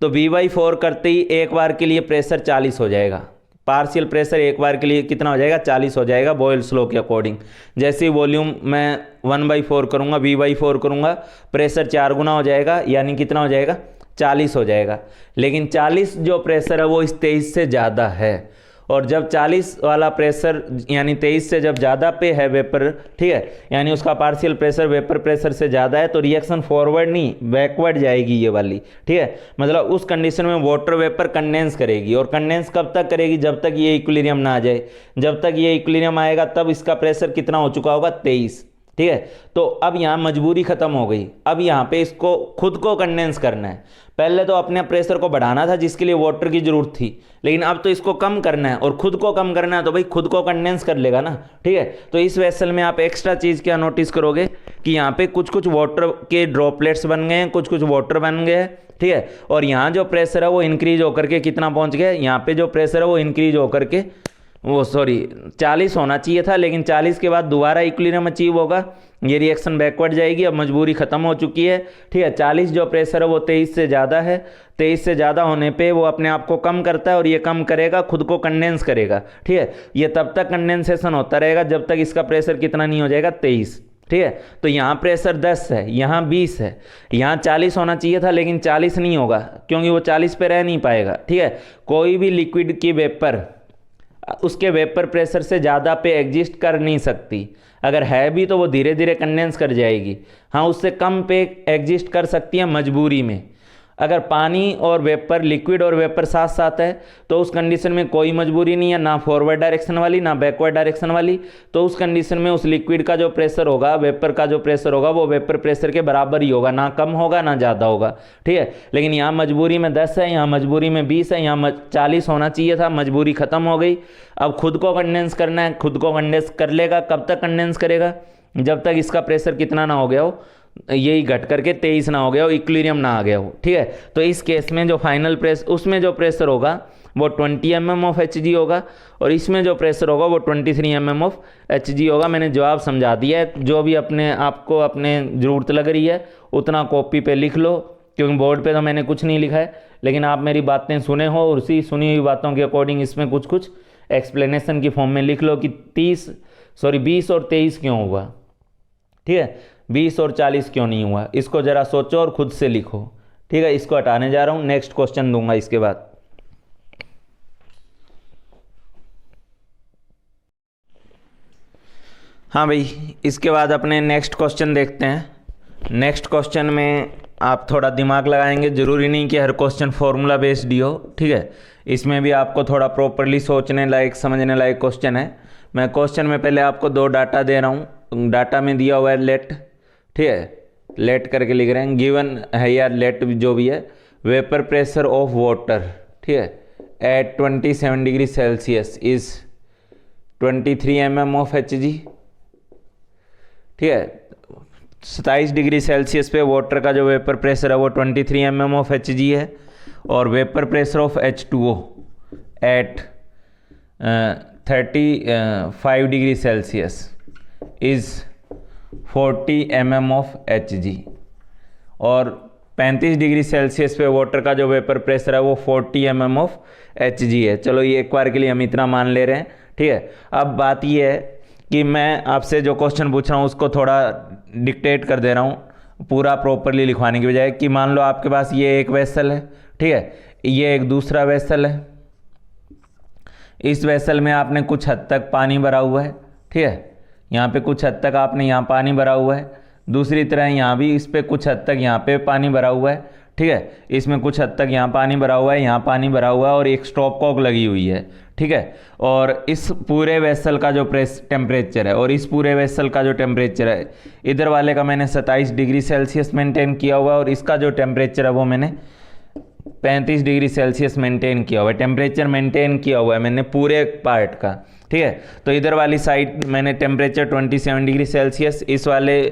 तो V/4 करते ही एक बार के लिए प्रेशर 40 हो जाएगा। पार्शियल प्रेशर एक बार के लिए कितना हो जाएगा? 40 हो जाएगा बॉयल्स लॉ के अकॉर्डिंग। जैसे ही वॉल्यूम मैं 1/4 करूँगा, V/4 करूँगा, प्रेशर 4 गुना हो जाएगा, यानी कितना हो जाएगा? 40 हो जाएगा। लेकिन 40 जो प्रेशर है वो इस 23 से ज़्यादा है, और जब 40 वाला प्रेशर यानी 23 से जब ज़्यादा पे है वेपर, ठीक है, यानी उसका पार्शियल प्रेशर वेपर प्रेशर से ज़्यादा है, तो रिएक्शन फॉरवर्ड नहीं बैकवर्ड जाएगी ये वाली, ठीक है। मतलब उस कंडीशन में वाटर वेपर कंडेंस करेगी, और कंडेंस कब तक करेगी, जब तक ये इक्विलिब्रियम ना आ जाए। जब तक ये इक्विलिब्रियम आएगा तब इसका प्रेशर कितना हो चुका होगा, 23, ठीक है। तो अब यहाँ मजबूरी खत्म हो गई, अब यहाँ पे इसको खुद को कंडेंस करना है। पहले तो अपने प्रेशर को बढ़ाना था जिसके लिए वाटर की जरूरत थी, लेकिन अब तो इसको कम करना है, और खुद को कम करना है तो भाई खुद को कंडेंस कर लेगा ना, ठीक है। तो इस वेसल में आप एक्स्ट्रा चीज़ क्या नोटिस करोगे कि यहाँ पे कुछ कुछ वाटर के ड्रॉपलेट्स बन गए हैं, कुछ कुछ वाटर बन गए हैं, ठीक है। और यहाँ जो प्रेशर है वो इंक्रीज होकर के कितना पहुँच गया, यहाँ पे जो प्रेशर है वो इंक्रीज होकर के वो 40 होना चाहिए था, लेकिन 40 के बाद दोबारा इक्विलिब्रियम अचीव होगा, ये रिएक्शन बैकवर्ड जाएगी। अब मजबूरी खत्म हो चुकी है, ठीक है। 40 जो प्रेशर है वो 23 से ज़्यादा है, 23 से ज़्यादा होने पे वो अपने आप को कम करता है, और ये कम करेगा, खुद को कंडेंस करेगा, ठीक है। ये तब तक कंडेंसेशन होता रहेगा जब तक इसका प्रेशर कितना नहीं हो जाएगा, 23, ठीक है। तो यहाँ प्रेशर 10 है, यहाँ 20 है, यहाँ 40 होना चाहिए था, लेकिन 40 नहीं होगा क्योंकि वो 40 पे रह नहीं पाएगा, ठीक है। कोई भी लिक्विड की वेपर उसके वेपर प्रेशर से ज़्यादा पे एग्जिस्ट कर नहीं सकती, अगर है भी तो वो धीरे धीरे कंडेंस कर जाएगी। हाँ, उससे कम पे एग्जिस्ट कर सकती है मजबूरी में। अगर पानी और वेपर, लिक्विड और वेपर साथ साथ है तो उस कंडीशन में कोई मजबूरी नहीं है, ना फॉरवर्ड डायरेक्शन वाली ना बैकवर्ड डायरेक्शन वाली। तो उस कंडीशन में उस लिक्विड का जो प्रेशर होगा, वेपर का जो प्रेशर होगा, वो वेपर प्रेशर के बराबर ही होगा, ना कम होगा ना ज़्यादा होगा, ठीक है। लेकिन यहाँ मजबूरी में 10 है, यहाँ मजबूरी में 20 है, यहाँ 40 होना चाहिए था, मजबूरी खत्म हो गई। अब खुद को कंडेंस करना है, खुद को कंडेंस कर लेगा। कब तक कंडेंस करेगा, जब तक इसका प्रेशर कितना ना हो गया हो, यही घट करके 23 ना हो गया हो, इक्विलिब्रियम ना आ गया हो, ठीक है। तो इस केस में जो फाइनल प्रेशर, उसमें जो प्रेशर होगा वो 20 mm ऑफ Hg होगा, और इसमें जो प्रेशर होगा वो 23 mm ऑफ Hg होगा। मैंने जवाब समझा दिया है, जो भी अपने आपको अपने ज़रूरत लग रही है उतना कॉपी पे लिख लो, क्योंकि बोर्ड पे तो मैंने कुछ नहीं लिखा है, लेकिन आप मेरी बातें सुने हो और उसी सुनी हुई बातों के अकॉर्डिंग इसमें कुछ कुछ एक्सप्लेनेशन की फॉर्म में लिख लो कि 20 और 23 क्यों हुआ, ठीक है, 20 और 40 क्यों नहीं हुआ। इसको ज़रा सोचो और खुद से लिखो, ठीक है। इसको हटाने जा रहा हूँ, नेक्स्ट क्वेश्चन दूंगा इसके बाद। हाँ भाई, इसके बाद अपने नेक्स्ट क्वेश्चन देखते हैं। नेक्स्ट क्वेश्चन में आप थोड़ा दिमाग लगाएंगे, ज़रूरी नहीं कि हर क्वेश्चन फॉर्मूला बेस्ड ही हो, ठीक है। इसमें भी आपको थोड़ा प्रॉपरली सोचने लायक, समझने लायक क्वेश्चन है। मैं क्वेश्चन में पहले आपको 2 डाटा दे रहा हूँ। डाटा में दिया हुआ है लेट, ठीक है, लेट करके लिख रहे हैं, गिवन है या लेट जो भी है, वेपर प्रेशर ऑफ वाटर, ठीक है, at 27 degree Celsius is 23 mm of Hg, ठीक है। 27 डिग्री सेल्सियस पे वाटर का जो वेपर प्रेशर है वो 23 mm ऑफ Hg है, और vapour pressure of H2O at 35 degree Celsius is 40 mm of Hg, और 35 डिग्री सेल्सियस पे वाटर का जो वेपर प्रेशर है वो 40 mm ऑफ Hg है। चलो ये एक बार के लिए हम इतना मान ले रहे हैं, ठीक है। अब बात ये है कि मैं आपसे जो क्वेश्चन पूछ रहा हूँ उसको थोड़ा डिक्टेट कर दे रहा हूँ, पूरा प्रॉपरली लिखवाने की बजाय। कि मान लो आपके पास ये एक वेसल है, ठीक है, ये एक दूसरा वेसल है, इस वेसल में आपने कुछ हद तक पानी भरा हुआ है, ठीक है, यहाँ पे कुछ हद तक आपने यहाँ पानी भरा हुआ है, दूसरी तरह यहाँ भी इस पे कुछ हद तक यहाँ पे पानी भरा हुआ है, ठीक है, इसमें कुछ हद तक यहाँ पानी भरा हुआ है, यहाँ पानी भरा हुआ है, और एक स्टॉप कॉक लगी हुई है, ठीक है। और इस पूरे वेसल का जो टेम्परेचर है, और इस पूरे वेसल का जो टेम्परेचर है, इधर वाले का मैंने 27 डिग्री सेल्सियस मेंटेन किया हुआ है, और इसका जो टेम्परेचर है वो मैंने 35 डिग्री सेल्सियस मेंटेन किया हुआ है। टेम्परेचर मेंटेन किया हुआ है मैंने पूरे पार्ट का, ठीक है। तो इधर वाली साइड मैंने टेम्परेचर 27 डिग्री सेल्सियस इस वाले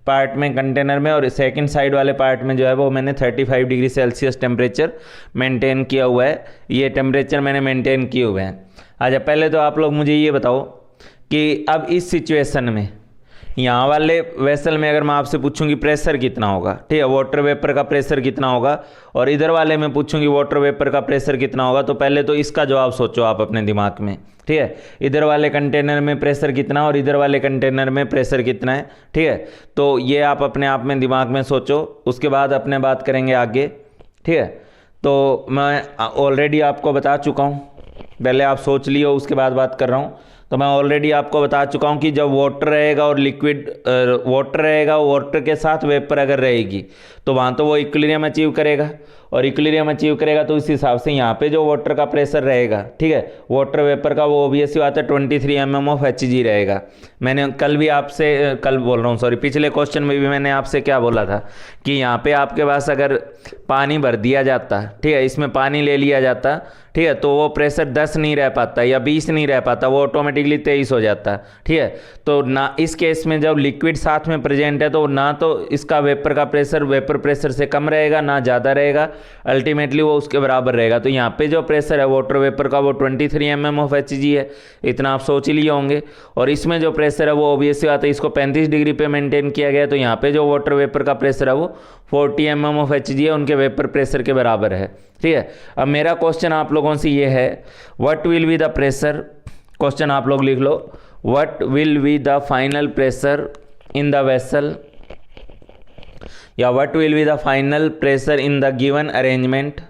पार्ट में कंटेनर में, और सेकंड साइड वाले पार्ट में जो है वो मैंने 35 डिग्री सेल्सियस टेम्परेचर मेंटेन किया हुआ है। ये टेम्परेचर मैंने मेंटेन किए हुए हैं। अच्छा, पहले तो आप लोग मुझे ये बताओ कि अब इस सिचुएशन में यहाँ वाले वेसल में अगर मैं आपसे पूछूं कि प्रेशर कितना होगा, ठीक है, वाटर वेपर का प्रेशर कितना होगा, और इधर वाले में पूछूं कि वाटर वेपर का प्रेशर कितना होगा, तो पहले तो इसका जवाब सोचो आप अपने दिमाग में, ठीक है। इधर वाले कंटेनर में प्रेशर कितना और इधर वाले कंटेनर में प्रेशर कितना है, ठीक है। तो ये आप अपने आप में दिमाग में सोचो, उसके बाद अपने बात करेंगे आगे, ठीक है। तो मैं ऑलरेडी आपको बता चुका हूँ पहले आप सोच लियो, उसके बाद बात कर रहा हूँ। तो मैं ऑलरेडी आपको बता चुका हूँ कि जब वाटर रहेगा और लिक्विड वाटर रहेगा, वाटर के साथ वेपर अगर रहेगी तो वहाँ तो वो इक्विलिब्रियम अचीव करेगा, और इक्विलिब्रियम अचीव करेगा तो इस हिसाब से यहाँ पे जो वाटर का प्रेशर रहेगा, ठीक है, वाटर वेपर का, वो ऑब्वियसली बात है 23 mm ऑफ Hg रहेगा। मैंने कल भी आपसे, कल बोल रहा हूँ सॉरी, पिछले क्वेश्चन में भी मैंने आपसे क्या बोला था कि यहाँ पे आपके पास अगर पानी भर दिया जाता, ठीक है, इसमें पानी ले लिया जाता, ठीक है, तो वो प्रेशर 10 नहीं रह पाता या 20 नहीं रह पाता, वो ऑटोमेटिकली 23 हो जाता, ठीक है। तो ना इस केस में जब लिक्विड साथ में प्रेजेंट है तो ना तो इसका वेपर का प्रेशर वेपर प्रेशर से कम रहेगा ना ज़्यादा रहेगा, अल्टीमेटली वो उसके बराबर रहेगा। तो यहाँ पे जो प्रेशर है वाटर वेपर का वो 23 mm ऑफ Hg है, इतना आप सोच ही लिए होंगे। और इसमें जो प्रेशर है वो ऑब्वियसली आता है, इसको 35 डिग्री पे मेंटेन किया गया है, तो यहाँ पे जो वाटर वेपर का प्रेशर है वो 40 mm ऑफ Hg है, उनके वेपर प्रेशर के बराबर है, ठीक है। अब मेरा क्वेश्चन आप लोगों से ये है, what will be the pressure, question आप लोग लिख लो, what will be the final pressure in the vessel, या what will be the final pressure in the given arrangement,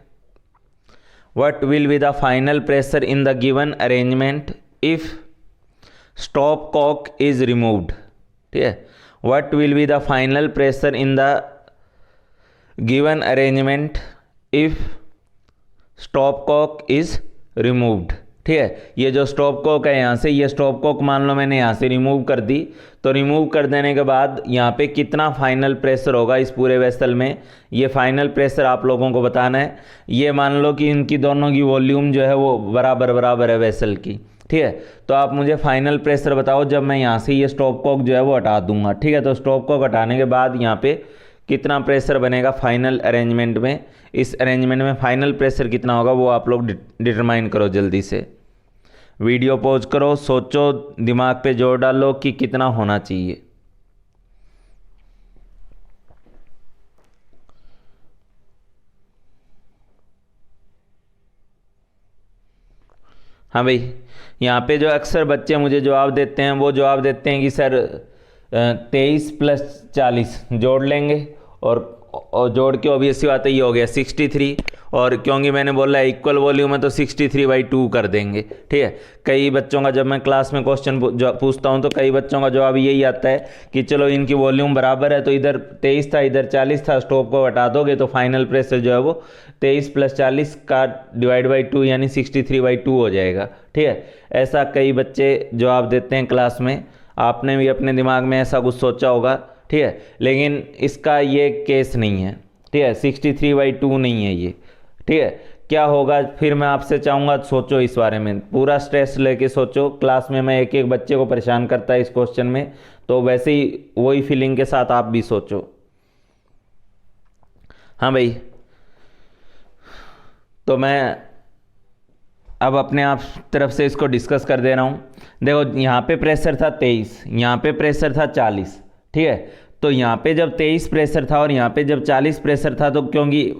what will be the final pressure in the given arrangement if stopcock is removed, ठीक है, what will be the final pressure in the given arrangement if stopcock is removed, ठीक है। ये जो stop Kock है यहाँ से, ये स्टॉप कॉक मान लो मैंने यहाँ से रिमूव कर दी, तो रिमूव कर देने के बाद यहाँ पे कितना फाइनल प्रेशर होगा इस पूरे वेसल में, ये फाइनल प्रेशर आप लोगों को बताना है। ये मान लो कि इनकी दोनों की वॉल्यूम जो है वो बराबर है वेसल की, ठीक है। तो आप मुझे फाइनल प्रेशर बताओ जब मैं यहाँ से ये स्टॉप कॉक जो है वो हटा दूंगा, ठीक है। तो स्टॉप कॉक हटाने के बाद यहाँ पे कितना प्रेशर बनेगा फाइनल अरेंजमेंट में, इस अरेंजमेंट में फाइनल प्रेशर कितना होगा वो आप लोग डिटरमाइन करो। जल्दी से वीडियो पॉज करो, सोचो, दिमाग पे जोर डालो कि कितना होना चाहिए। हाँ भाई, यहाँ पे जो अक्सर बच्चे मुझे जवाब देते हैं वो जवाब देते हैं कि सर 23 + 40 जोड़ लेंगे, और जोड़ के ऑब्वियसली बात है ये हो गया 63, और क्योंकि मैंने बोला है इक्वल वॉल्यूम है तो 63/2 कर देंगे, ठीक है। कई बच्चों का जब मैं क्लास में क्वेश्चन पूछता हूँ तो कई बच्चों का जवाब यही आता है कि चलो इनकी वॉल्यूम बराबर है, तो इधर 23 था इधर 40 था, स्टॉप को हटा दोगे तो फाइनल प्रेशर जो है वो 23 + 40 का /2 यानी 63/2 हो जाएगा, ठीक है। ऐसा कई बच्चे जवाब देते हैं क्लास में, आपने भी अपने दिमाग में ऐसा कुछ सोचा होगा, ठीक है, लेकिन इसका ये केस नहीं है, ठीक है, 63/2 नहीं है ये, ठीक है। क्या होगा फिर मैं आपसे चाहूँगा सोचो इस बारे में, पूरा स्ट्रेस लेके सोचो। क्लास में मैं एक एक बच्चे को परेशान करता है इस क्वेश्चन में, तो वैसे ही वही फीलिंग के साथ आप भी सोचो। हाँ भाई, तो मैं अब अपने आप तरफ से इसको डिस्कस कर दे रहा हूँ। देखो यहाँ पे प्रेशर था 23, यहाँ पे प्रेशर था 40, ठीक है। तो यहाँ पे जब 23 प्रेशर था और यहाँ पे जब 40 प्रेशर था, तो क्योंकि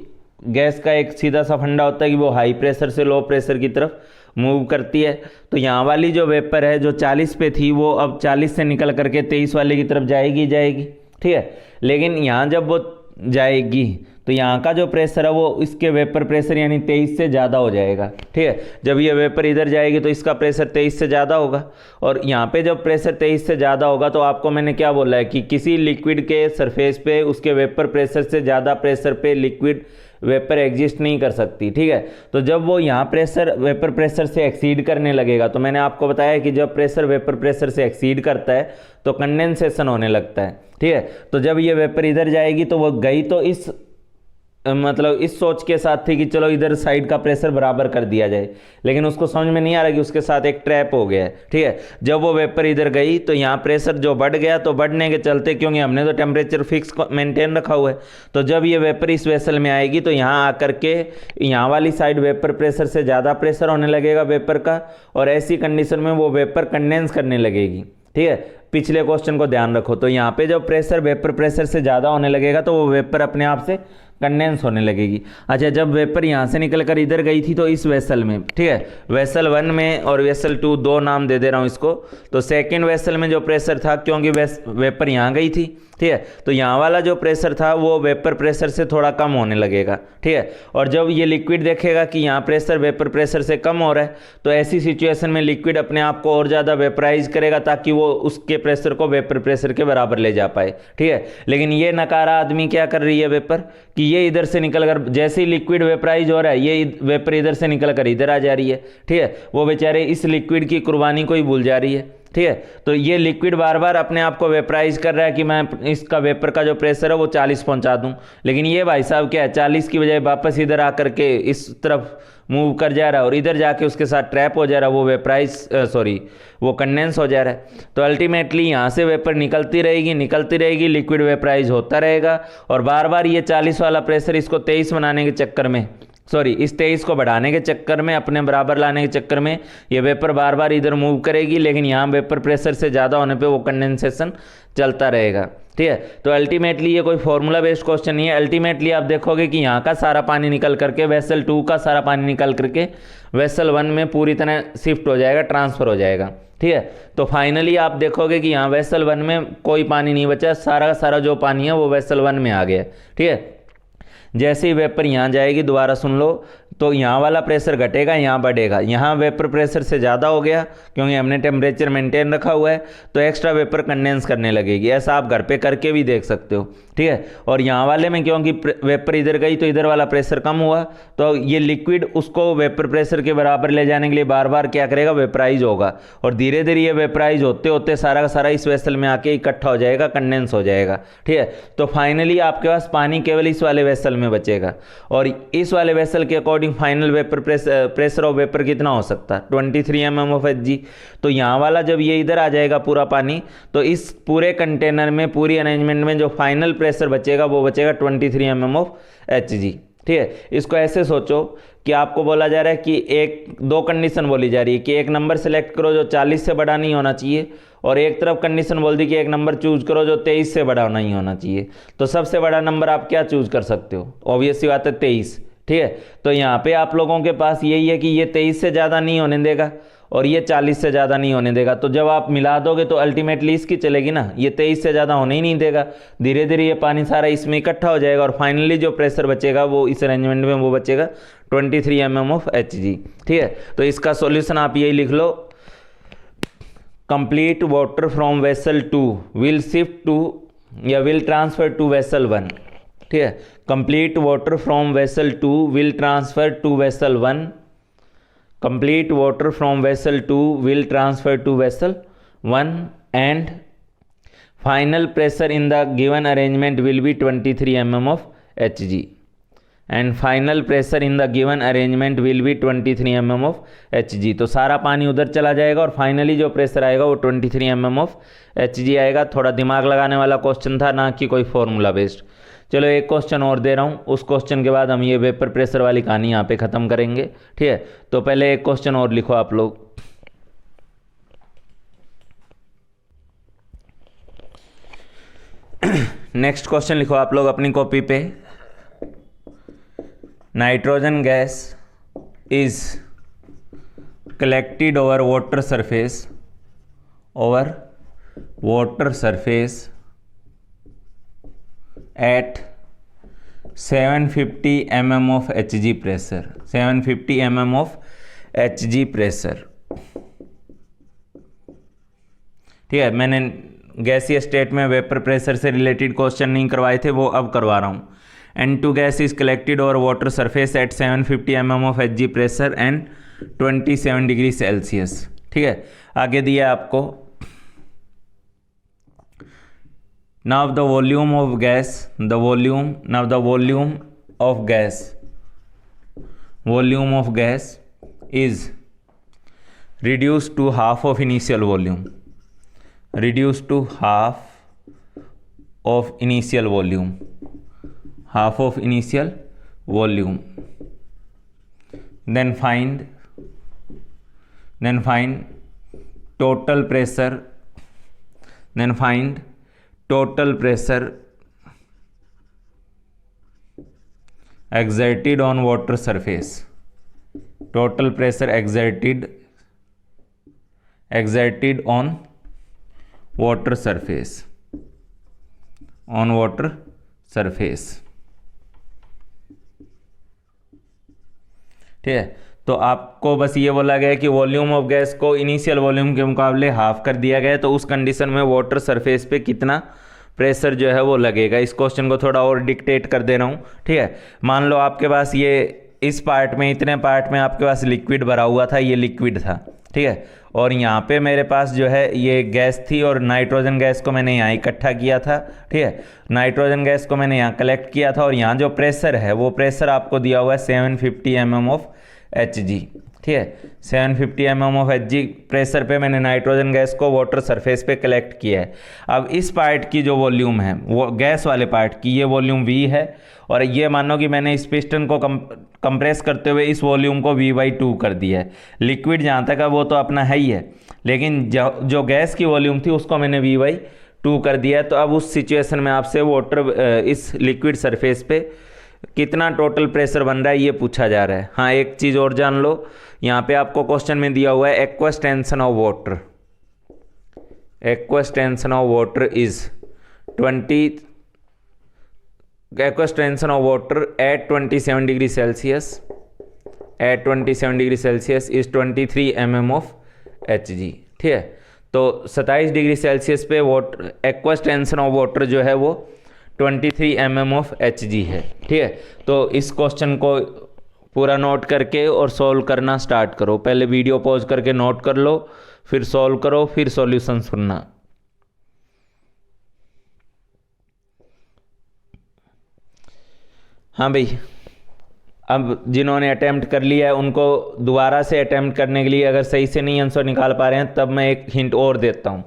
गैस का एक सीधा सा फंडा होता है कि वो हाई प्रेशर से लो प्रेशर की तरफ मूव करती है, तो यहाँ वाली जो वेपर है जो 40 पे थी वो अब 40 से निकल करके 23 वाले की तरफ जाएगी, ठीक है। लेकिन यहाँ जब वो जाएगी तो यहाँ का जो प्रेशर है वो इसके वेपर प्रेशर यानी 23 से ज़्यादा हो जाएगा, ठीक है। जब ये वेपर इधर जाएगी तो इसका प्रेशर 23 से ज़्यादा होगा, और यहाँ पे जब प्रेशर 23 से ज़्यादा होगा तो आपको मैंने क्या बोला है कि किसी लिक्विड के सरफेस पे उसके वेपर प्रेशर से ज़्यादा प्रेशर पे लिक्विड वेपर एग्जिस्ट नहीं कर सकती, ठीक है। तो जब वो यहाँ प्रेशर वेपर प्रेशर से एक्सीड करने लगेगा, तो मैंने आपको बताया कि जब प्रेशर वेपर प्रेशर से एक्सीड करता है तो कंडेंसेशन होने लगता है, ठीक है। तो जब ये वेपर इधर जाएगी तो वो गई तो इस मतलब इस सोच के साथ थी कि चलो इधर साइड का प्रेशर बराबर कर दिया जाए, लेकिन उसको समझ में नहीं आ रहा कि उसके साथ एक ट्रैप हो गया है, ठीक है। जब वो वेपर इधर गई तो यहाँ प्रेशर जो बढ़ गया, तो बढ़ने के चलते क्योंकि हमने तो टेम्परेचर फिक्स मेंटेन रखा हुआ है, तो जब ये वेपर इस वेसल में आएगी तो यहाँ आकर के यहाँ वाली साइड वेपर प्रेशर से ज़्यादा प्रेशर होने लगेगा वेपर का, और ऐसी कंडीशन में वो वेपर कंडेंस करने लगेगी, ठीक है। पिछले क्वेश्चन को ध्यान रखो, तो यहाँ पे जब प्रेशर वेपर प्रेशर से ज़्यादा होने लगेगा तो वो वेपर अपने आप से कंडेंस होने लगेगी। अच्छा, जब वेपर यहाँ से निकल कर इधर गई थी तो इस वेसल में, ठीक है, वेसल 1 में और वेसल 2 दो नाम दे दे रहा हूँ इसको। तो सेकेंड वेसल में जो प्रेशर था, क्योंकि वेपर यहाँ गई थी, ठीक है, तो यहाँ वाला जो प्रेशर था वो वेपर प्रेशर से थोड़ा कम होने लगेगा, ठीक है। और जब ये लिक्विड देखेगा कि यहाँ प्रेशर वेपर प्रेशर से कम हो रहा है, तो ऐसी सिचुएशन में लिक्विड अपने आप को और ज़्यादा वेपराइज करेगा ताकि वो उसके प्रेशर को वेपर प्रेशर के बराबर ले जा पाए, ठीक है। लेकिन ये नकारा आदमी क्या कर रही है वेपर, कि ये इधर से निकल कर, जैसे ही लिक्विड वेपराइज हो रहा है, ये वेपर इधर से निकल कर इधर आ जा रही है, ठीक है। वो बेचारे इस लिक्विड की कुर्बानी को ही भूल जा रही है, ठीक है। तो ये लिक्विड बार बार अपने आप को वेपराइज कर रहा है कि मैं इसका वेपर का जो प्रेशर है वो 40 पहुंचा दूं, लेकिन ये भाई साहब क्या है, 40 की बजाय वापस इधर आकर के इस तरफ मूव कर जा रहा है और इधर जाके उसके साथ ट्रैप हो जा रहा है, वो वेपराइज वो कंडेंस हो जा रहा है। तो अल्टीमेटली यहाँ से वेपर निकलती रहेगी, लिक्विड वेपराइज होता रहेगा और बार बार ये 40 वाला प्रेशर इसको 23 बनाने के चक्कर में, इस 23 को बढ़ाने के चक्कर में, अपने बराबर लाने के चक्कर में ये वेपर बार बार इधर मूव करेगी, लेकिन यहाँ वेपर प्रेशर से ज़्यादा होने पे वो कंडेंसेशन चलता रहेगा, ठीक है। तो अल्टीमेटली ये कोई फॉर्मूला बेस्ड क्वेश्चन नहीं है। अल्टीमेटली आप देखोगे कि यहाँ का सारा पानी निकल करके वेसल 2 का सारा पानी निकल करके वेसल 1 में पूरी तरह शिफ्ट हो जाएगा, ट्रांसफ़र हो जाएगा, ठीक है। तो फाइनली आप देखोगे कि यहाँ वेसल 1 में कोई पानी नहीं बचा, सारा का सारा जो पानी है वो वेसल 1 में आ गया, ठीक है। जैसे ही वेपर यहाँ जाएगी, दोबारा सुन लो, तो यहाँ वाला प्रेशर घटेगा, यहाँ बढ़ेगा, यहाँ वेपर प्रेशर से ज़्यादा हो गया क्योंकि हमने टेम्परेचर मेंटेन रखा हुआ है, तो एक्स्ट्रा वेपर कंडेंस करने लगेगी। ऐसा आप घर पे करके भी देख सकते हो, ठीक है। और यहाँ वाले में क्योंकि वेपर इधर गई तो इधर वाला प्रेशर कम हुआ, तो ये लिक्विड उसको वेपर प्रेशर के बराबर ले जाने के लिए बार बार क्या करेगा, वेपराइज होगा और धीरे धीरे ये वेपराइज होते होते सारा का सारा इस वेसल में आके इकट्ठा हो जाएगा, कंडेंस हो जाएगा, ठीक है। तो फाइनली आपके पास पानी केवल इस वाले वेसल में बचेगा और इस वाले वेसल के according final vapour pressure of vapour कितना हो सकता है, 23 mm ऑफ Hg। तो यहाँ वाला जब ये इधर आ जाएगा पूरा पानी, तो इस पूरे कंटेनर में, पूरी अरेंजमेंट में जो फाइनल प्रेशर बचेगा वो बचेगा 23 mm ऑफ Hg, ठीक है। इसको ऐसे सोचो कि आपको बोला जा रहा है कि दो कंडीशन बोली जा रही है कि एक नंबर सेलेक्ट करो जो 40 से बड़ा नहीं होना चाहिए, और एक तरफ कंडीशन बोल दी कि एक नंबर चूज करो जो 23 से बड़ा नहीं होना चाहिए। तो सबसे बड़ा नंबर आप क्या चूज कर सकते हो, ऑब्वियस सी बात है 23, ठीक है। तो यहाँ पे आप लोगों के पास यही है कि ये 23 से ज़्यादा नहीं होने देगा और ये 40 से ज़्यादा नहीं होने देगा। तो जब आप मिला दोगे तो अल्टीमेटली इसकी चलेगी ना, ये 23 से ज़्यादा होने ही नहीं देगा, धीरे धीरे ये पानी सारा इसमें इकट्ठा हो जाएगा और फाइनली जो प्रेशर बचेगा वो इस अरेंजमेंट में वो बचेगा 23 mm ऑफ Hg, ठीक है। तो इसका सॉल्यूशन आप यही लिख लो, complete water from vessel 2 will shift to या विल ट्रांसफर टू वेसल 1, ठीक है। Complete water from vessel 2 will transfer to vessel 1, complete water from vessel 2 will transfer to vessel 1 and final pressure in the given arrangement will be 23 mm of Hg and final pressure in the given arrangement will be 23 mm of Hg। तो सारा पानी उधर चला जाएगा और finally जो pressure आएगा वो 23 mm ऑफ Hg आएगा। थोड़ा दिमाग लगाने वाला क्वेश्चन था, ना कि कोई फॉर्मूला बेस्ड। चलो एक क्वेश्चन और दे रहा हूँ, उस क्वेश्चन के बाद हम ये वेपर प्रेशर वाली कहानी यहाँ पे ख़त्म करेंगे, ठीक है। तो पहले एक क्वेश्चन और लिखो आप लोग। नेक्स्ट क्वेश्चन लिखो आप लोग अपनी कॉपी पे। Nitrogen gas is collected over water surface at 750 mm of Hg pressure, 750 mm of Hg pressure, ठीक है। मैंने गैसीय स्टेट में वेपर प्रेशर से रिलेटेड क्वेश्चन नहीं करवाए थे, वो अब करवा रहा हूँ। N2 gas is collected over water surface at 750 mm of Hg pressure and 27 degree Celsius, ठीक है। आगे दिया आपको, now the volume of gas is reduced to half of initial volume, then find total pressure exerted on water surface, total pressure exerted on water surface, ठीक है। तो आपको बस ये बोला गया कि वॉल्यूम ऑफ गैस को इनिशियल वॉल्यूम के मुकाबले हाफ कर दिया गया है, तो उस कंडीशन में वाटर सरफेस पे कितना प्रेशर जो है वो लगेगा। इस क्वेश्चन को थोड़ा और डिक्टेट कर दे रहा हूँ, ठीक है। मान लो आपके पास ये इस पार्ट में, इतने पार्ट में आपके पास लिक्विड भरा हुआ था, ये लिक्विड था, ठीक है। और यहाँ पे मेरे पास जो है ये गैस थी और नाइट्रोजन गैस को मैंने यहाँ इकट्ठा किया था, ठीक है। नाइट्रोजन गैस को मैंने यहाँ कलेक्ट किया था और यहाँ जो प्रेशर है वो प्रेशर आपको दिया हुआ है 750 mm ऑफ Hg, ठीक है। 750 mm ऑफ Hg प्रेशर पे मैंने नाइट्रोजन गैस को वाटर सरफेस पे कलेक्ट किया है। अब इस पार्ट की जो वॉल्यूम है, वो गैस वाले पार्ट की, ये वॉल्यूम V है और ये मानो कि मैंने इस पिस्टन को कंप्रेस करते हुए इस वॉल्यूम को V/2 कर दिया है। लिक्विड जहाँ तक है वो तो अपना है ही है, लेकिन जो गैस की वॉल्यूम थी उसको मैंने V/2 कर दिया है। तो अब उस सिचुएशन में आपसे इस लिक्विड सरफेस पे कितना टोटल प्रेशर बन रहा है ये पूछा जा रहा है। हाँ, एक चीज़ और जान लो, यहाँ पे आपको क्वेश्चन में दिया हुआ है aqueous tension of water, aqueous tension of water is 20, aqueous tension of water at 27 degree Celsius, at 27 degree Celsius is 23 mm of Hg, ठीक है। तो 27 डिग्री सेल्सियस पे water aqueous tension of water जो है वो 23 mm ऑफ Hg है, ठीक है। तो इस क्वेश्चन को पूरा नोट करके और सॉल्व करना स्टार्ट करो। पहले वीडियो पॉज करके नोट कर लो, फिर सॉल्व करो, फिर सॉल्यूशन सुनना। हाँ भाई, अब जिन्होंने अटेम्प्ट कर लिया है उनको दोबारा से अटेम्प्ट करने के लिए, अगर सही से नहीं आंसर निकाल पा रहे हैं तब मैं एक हिंट और देता हूँ।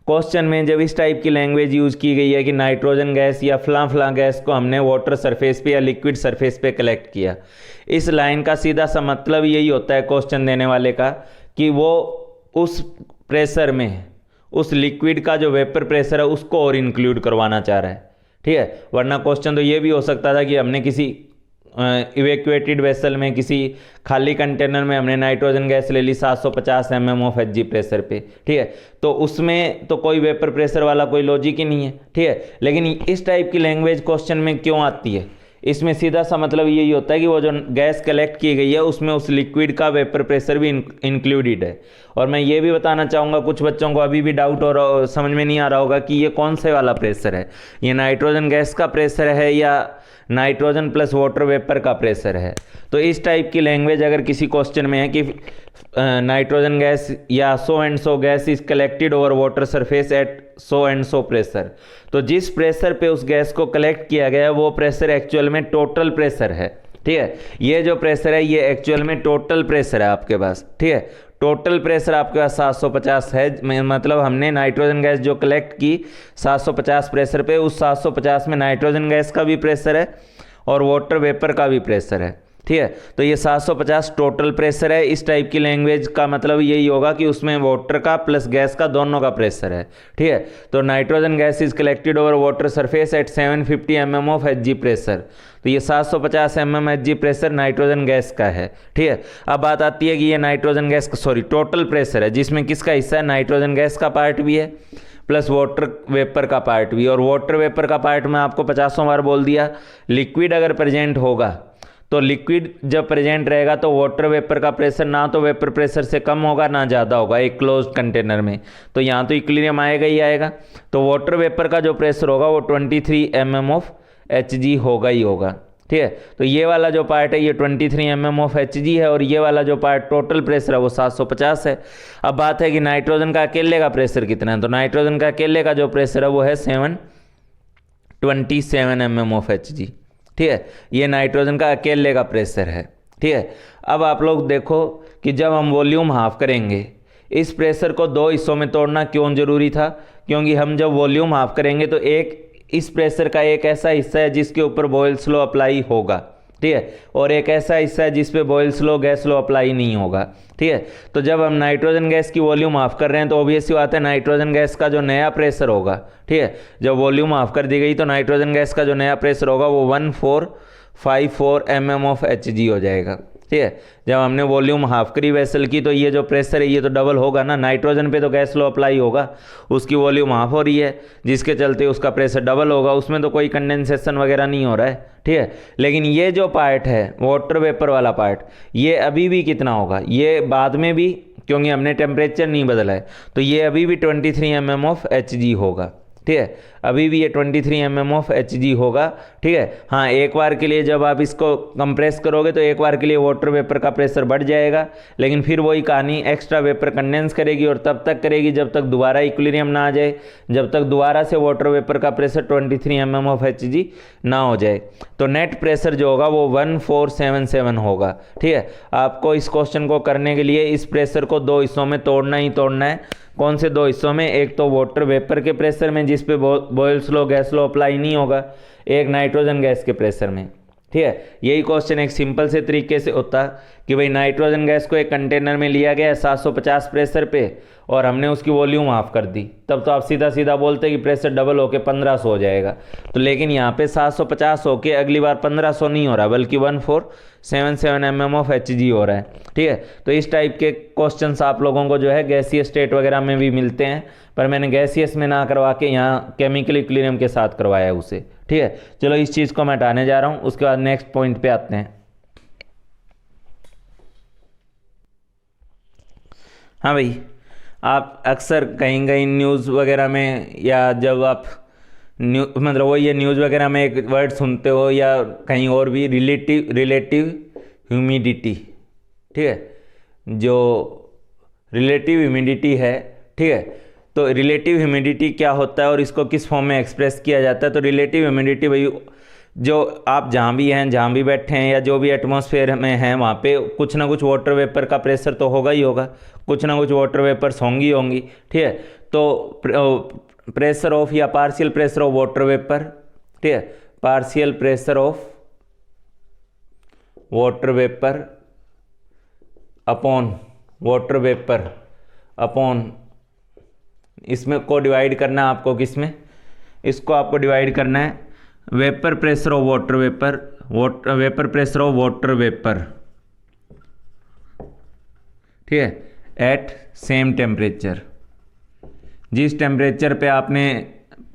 क्वेश्चन में जब इस टाइप की लैंग्वेज यूज़ की गई है कि नाइट्रोजन गैस या फलां गैस को हमने वाटर सरफेस पे या लिक्विड सरफेस पे कलेक्ट किया, इस लाइन का सीधा सा मतलब यही होता है क्वेश्चन देने वाले का कि वो उस प्रेशर में उस लिक्विड का जो वेपर प्रेशर है उसको और इंक्लूड करवाना चाह रहा है, ठीक है। वरना क्वेश्चन तो ये भी हो सकता था कि हमने किसी इवैक्यूएटेड वेसल में, किसी खाली कंटेनर में हमने नाइट्रोजन गैस ले ली 750 mm ऑफ Hg प्रेशर पे, ठीक है। तो उसमें तो कोई वेपर प्रेशर वाला कोई लॉजिक ही नहीं है, ठीक है। लेकिन इस टाइप की लैंग्वेज क्वेश्चन में क्यों आती है, इसमें सीधा सा मतलब यही होता है कि वो जो गैस कलेक्ट की गई है उसमें उस लिक्विड का वेपर प्रेशर भी इंक्लूडेड है। और मैं ये भी बताना चाहूँगा, कुछ बच्चों को अभी भी डाउट और समझ में नहीं आ रहा होगा कि ये कौन से वाला प्रेशर है, ये नाइट्रोजन गैस का प्रेशर है या नाइट्रोजन प्लस वाटर वेपर का प्रेशर है। तो इस टाइप की लैंग्वेज अगर किसी क्वेश्चन में है कि नाइट्रोजन गैस या so and so gas is collected over water surface at so and so pressure, तो जिस प्रेशर पे उस गैस को कलेक्ट किया गया है वो प्रेशर एक्चुअल में टोटल प्रेशर है, ठीक है। ये जो प्रेशर है ये एक्चुअल में टोटल प्रेशर है आपके पास, ठीक है। टोटल प्रेशर आपके पास 750 है, मतलब हमने नाइट्रोजन गैस जो कलेक्ट की 750 प्रेशर पे, उस 750 में नाइट्रोजन गैस का भी प्रेशर है और वाटर वेपर का भी प्रेशर है, ठीक है। तो ये 750 टोटल प्रेशर है। इस टाइप की लैंग्वेज का मतलब यही होगा कि उसमें वाटर का प्लस गैस का दोनों का प्रेशर है, ठीक है। तो nitrogen gas is collected over water surface at 750 mm of Hg pressure, तो ये 750 mm Hg pressure nitrogen gas का है, ठीक है। अब बात आती है कि ये नाइट्रोजन गैस का टोटल प्रेशर है, जिसमें किसका हिस्सा है, नाइट्रोजन गैस का पार्ट भी है प्लस वाटर वेपर का पार्ट भी। और वाटर वेपर का पार्ट में आपको 50 बार बोल दिया, लिक्विड अगर प्रेजेंट होगा तो लिक्विड जब प्रेजेंट रहेगा तो वाटर वेपर का प्रेशर ना तो वेपर प्रेशर से कम होगा ना ज़्यादा होगा एक क्लोज कंटेनर में, तो यहाँ तो इक्विलिब्रियम आएगा ही आएगा। तो वाटर वेपर का जो प्रेशर होगा वो 23 mm ऑफ Hg होगा ही होगा, ठीक है। तो ये वाला जो पार्ट है ये 23 mm ऑफ Hg है और ये वाला जो पार्ट टोटल प्रेशर है वो 750 है। अब बात है कि नाइट्रोजन का अकेले का प्रेशर कितना है, तो नाइट्रोजन का अकेले का जो प्रेशर है वो है 727 mm ऑफ Hg, ठीक है। ये नाइट्रोजन का अकेले का प्रेशर है, ठीक है। अब आप लोग देखो कि जब हम वॉल्यूम हाफ करेंगे, इस प्रेशर को दो हिस्सों में तोड़ना क्यों जरूरी था, क्योंकि हम जब वॉल्यूम हाफ करेंगे तो एक इस प्रेशर का एक ऐसा हिस्सा है जिसके ऊपर बॉयल्स लॉ अप्लाई होगा, ठीक है, और एक ऐसा हिस्सा है जिस पे Boyle's law gas law apply नहीं होगा, ठीक है। तो जब हम नाइट्रोजन गैस की वॉल्यूम हाफ कर रहे हैं तो ऑब्वियस सी बात है नाइट्रोजन गैस का जो नया प्रेशर होगा, ठीक है, जब वॉल्यूम हाफ कर दी गई तो नाइट्रोजन गैस का जो नया प्रेशर होगा वो 54 mm ऑफ Hg हो जाएगा। ठीक है, जब हमने वॉल्यूम हाफ करी वेसल की तो ये जो प्रेशर है ये तो डबल होगा ना, नाइट्रोजन पे तो गैस लो अप्लाई होगा, उसकी वॉल्यूम हाफ हो रही है जिसके चलते उसका प्रेशर डबल होगा, उसमें तो कोई कंडेंसेशन वगैरह नहीं हो रहा है। ठीक है, लेकिन ये जो पार्ट है वाटर वेपर वाला पार्ट, ये अभी भी कितना होगा, ये बाद में भी, क्योंकि हमने टेम्परेचर नहीं बदला है, तो ये अभी भी 23 mm ऑफ Hg होगा। ठीक है, अभी भी ये 23 mm ऑफ Hg होगा। ठीक है, हाँ एक बार के लिए जब आप इसको कंप्रेस करोगे तो एक बार के लिए वाटर वेपर का प्रेशर बढ़ जाएगा, लेकिन फिर वही कहानी, एक्स्ट्रा वेपर कंडेंस करेगी और तब तक करेगी जब तक दोबारा इक्विलिब्रियम ना आ जाए, जब तक दोबारा से वाटर वेपर का प्रेशर 23 mm ऑफ Hg ना हो जाए। तो नेट प्रेशर जो होगा वो 1477 होगा। ठीक है, आपको इस क्वेश्चन को करने के लिए इस प्रेशर को दो हिस्सों में तोड़ना ही तोड़ना है। कौन से दो हिस्सों में, एक तो वाटर वेपर के प्रेशर में जिस पे Boyle's law gas law apply नहीं होगा, एक नाइट्रोजन गैस के प्रेशर में। ठीक है, यही क्वेश्चन एक सिंपल से तरीके से होता कि भाई नाइट्रोजन गैस को एक कंटेनर में लिया गया 750 प्रेशर पे और हमने उसकी वॉल्यूम हाफ कर दी, तब तो आप सीधा सीधा बोलते कि प्रेशर डबल होके 1500 हो जाएगा। तो लेकिन यहाँ पे 750 होके अगली बार 1500 नहीं हो रहा बल्कि 1477 mm ऑफ Hg हो रहा है। ठीक है, तो इस टाइप के क्वेश्चंस आप लोगों को जो है गैसीय स्टेट वगैरह में भी मिलते हैं, पर मैंने गैसियस में ना करवा के यहाँ केमिकल इक्विलिब्रियम के साथ करवाया है उसे। ठीक है, चलो इस चीज़ को मैं हटाने जा रहा हूँ, उसके बाद नेक्स्ट पॉइंट पे आते हैं। हाँ भाई, आप अक्सर कहीं कहीं न्यूज़ वगैरह में या जब आप मतलब वो ये न्यूज़ वगैरह में एक वर्ड सुनते हो या कहीं और भी, रिलेटिव ह्यूमिडिटी। ठीक है, जो रिलेटिव ह्यूमिडिटी है, ठीक है, तो रिलेटिव ह्यूमिडिटी क्या होता है और इसको किस फॉर्म में एक्सप्रेस किया जाता है। तो रिलेटिव ह्यूमिडिटी भाई, जो आप जहाँ भी हैं, जहाँ भी बैठे हैं या जो भी एटमॉस्फेयर में हैं वहाँ पे कुछ ना कुछ वाटर वेपर का प्रेशर तो होगा ही होगा, कुछ ना कुछ वाटर वेपर्स होंगी होंगी। ठीक है, तो प्रेशर ऑफ या partial pressure of water vapour, ठीक है, partial pressure of water vapour upon water vapour upon, इसमें को डिवाइड करना है आपको, किसमें, इसको आपको डिवाइड करना है vapour pressure of water vapour, vapour pressure of water vapour. ठीक है, एट सेम टेम्परेचर, जिस टेम्परेचर पे आपने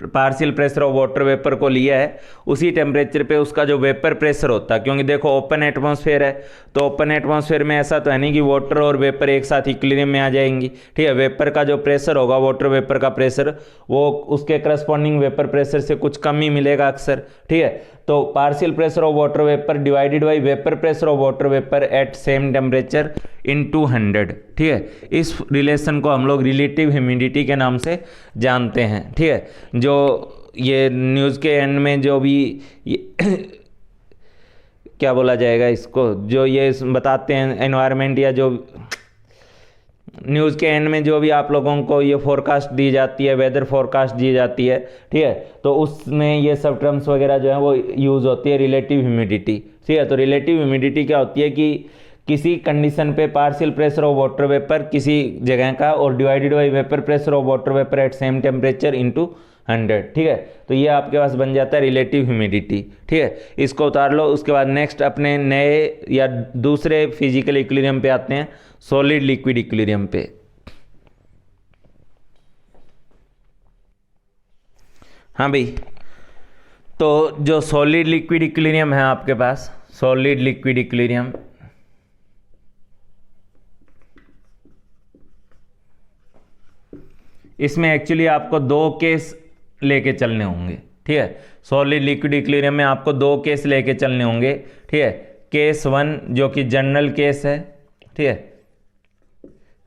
partial pressure of water vapour को लिया है उसी टेम्परेचर पे उसका जो वेपर प्रेशर होता है, क्योंकि देखो ओपन एटमॉस्फेयर है, तो ओपन एटमॉस्फेयर में ऐसा तो है नहीं कि वाटर और वेपर एक साथ इक्विलिब्रियम में आ जाएंगी। ठीक है, वेपर का जो प्रेशर होगा, वाटर वेपर का प्रेशर, वो उसके करस्पॉन्डिंग वेपर प्रेशर से कुछ कम ही मिलेगा अक्सर। ठीक है, तो partial pressure of water vapour divided by vapour pressure of water vapour eight same temperature in 200। ठीक है, इस रिलेशन को हम लोग रिलेटिव ह्यूमिडिटी के नाम से जानते हैं। ठीक है, जो ये न्यूज़ के एंड में जो भी क्या बोला जाएगा इसको, जो ये बताते हैं एनवायरनमेंट, या जो न्यूज़ के एंड में जो भी आप लोगों को ये फोरकास्ट दी जाती है, वेदर फोरकास्ट दी जाती है, ठीक है, तो उसमें ये सब टर्म्स वगैरह जो है वो यूज़ होती है रिलेटिव ह्यूमिडिटी। ठीक है, तो रिलेटिव ह्यूमिडिटी क्या होती है कि किसी कंडीशन पे partial pressure of water vapour किसी जगह का और divided by vapour pressure of water vapour eight same temperature into 100। ठीक है, तो ये आपके पास बन जाता है रिलेटिव ह्यूमिडिटी। ठीक है, इसको उतार लो। उसके बाद नेक्स्ट अपने नए या दूसरे फिजिकल इक्विलिब्रियम पे आते हैं, सॉलिड लिक्विड इक्विलिब्रियम पे। हाँ भाई, तो जो सॉलिड लिक्विड इक्विलिब्रियम है आपके पास, सॉलिड लिक्विड इक्विलिब्रियम, इसमें एक्चुअली आपको दो केस लेके चलने होंगे। ठीक है, सॉलिड लिक्विड इक्विलिब्रियम में आपको दो केस लेके चलने होंगे। ठीक है, केस 1 जो कि जनरल केस है, ठीक है,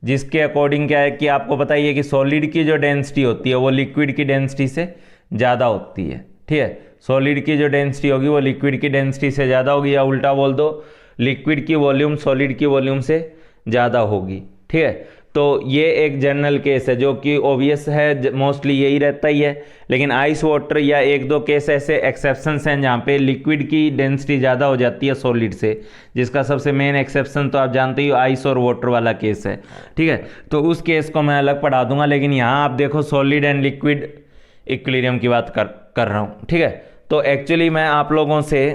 जिसके अकॉर्डिंग क्या है कि आपको पता ही है कि सॉलिड की जो डेंसिटी होती है वो लिक्विड की डेंसिटी से ज़्यादा होती है। ठीक है, सॉलिड की जो डेंसिटी होगी वो लिक्विड की डेंसिटी से ज़्यादा होगी, या उल्टा बोल दो लिक्विड की वॉल्यूम सॉलिड की वॉल्यूम से ज़्यादा होगी। ठीक है, तो ये एक जनरल केस है जो कि ओबियस है, मोस्टली यही रहता ही है। लेकिन आइस वाटर या एक दो केस ऐसे एक्सेप्शंस हैं जहाँ पे लिक्विड की डेंसिटी ज़्यादा हो जाती है सॉलिड से, जिसका सबसे मेन एक्सेप्शन तो आप जानते ही हो आइस और वाटर वाला केस है। ठीक है, तो उस केस को मैं अलग पढ़ा दूंगा, लेकिन यहाँ आप देखो सॉलिड एंड लिक्विड इक्विलिब्रियम की बात कर रहा हूँ। ठीक है, तो एक्चुअली मैं आप लोगों से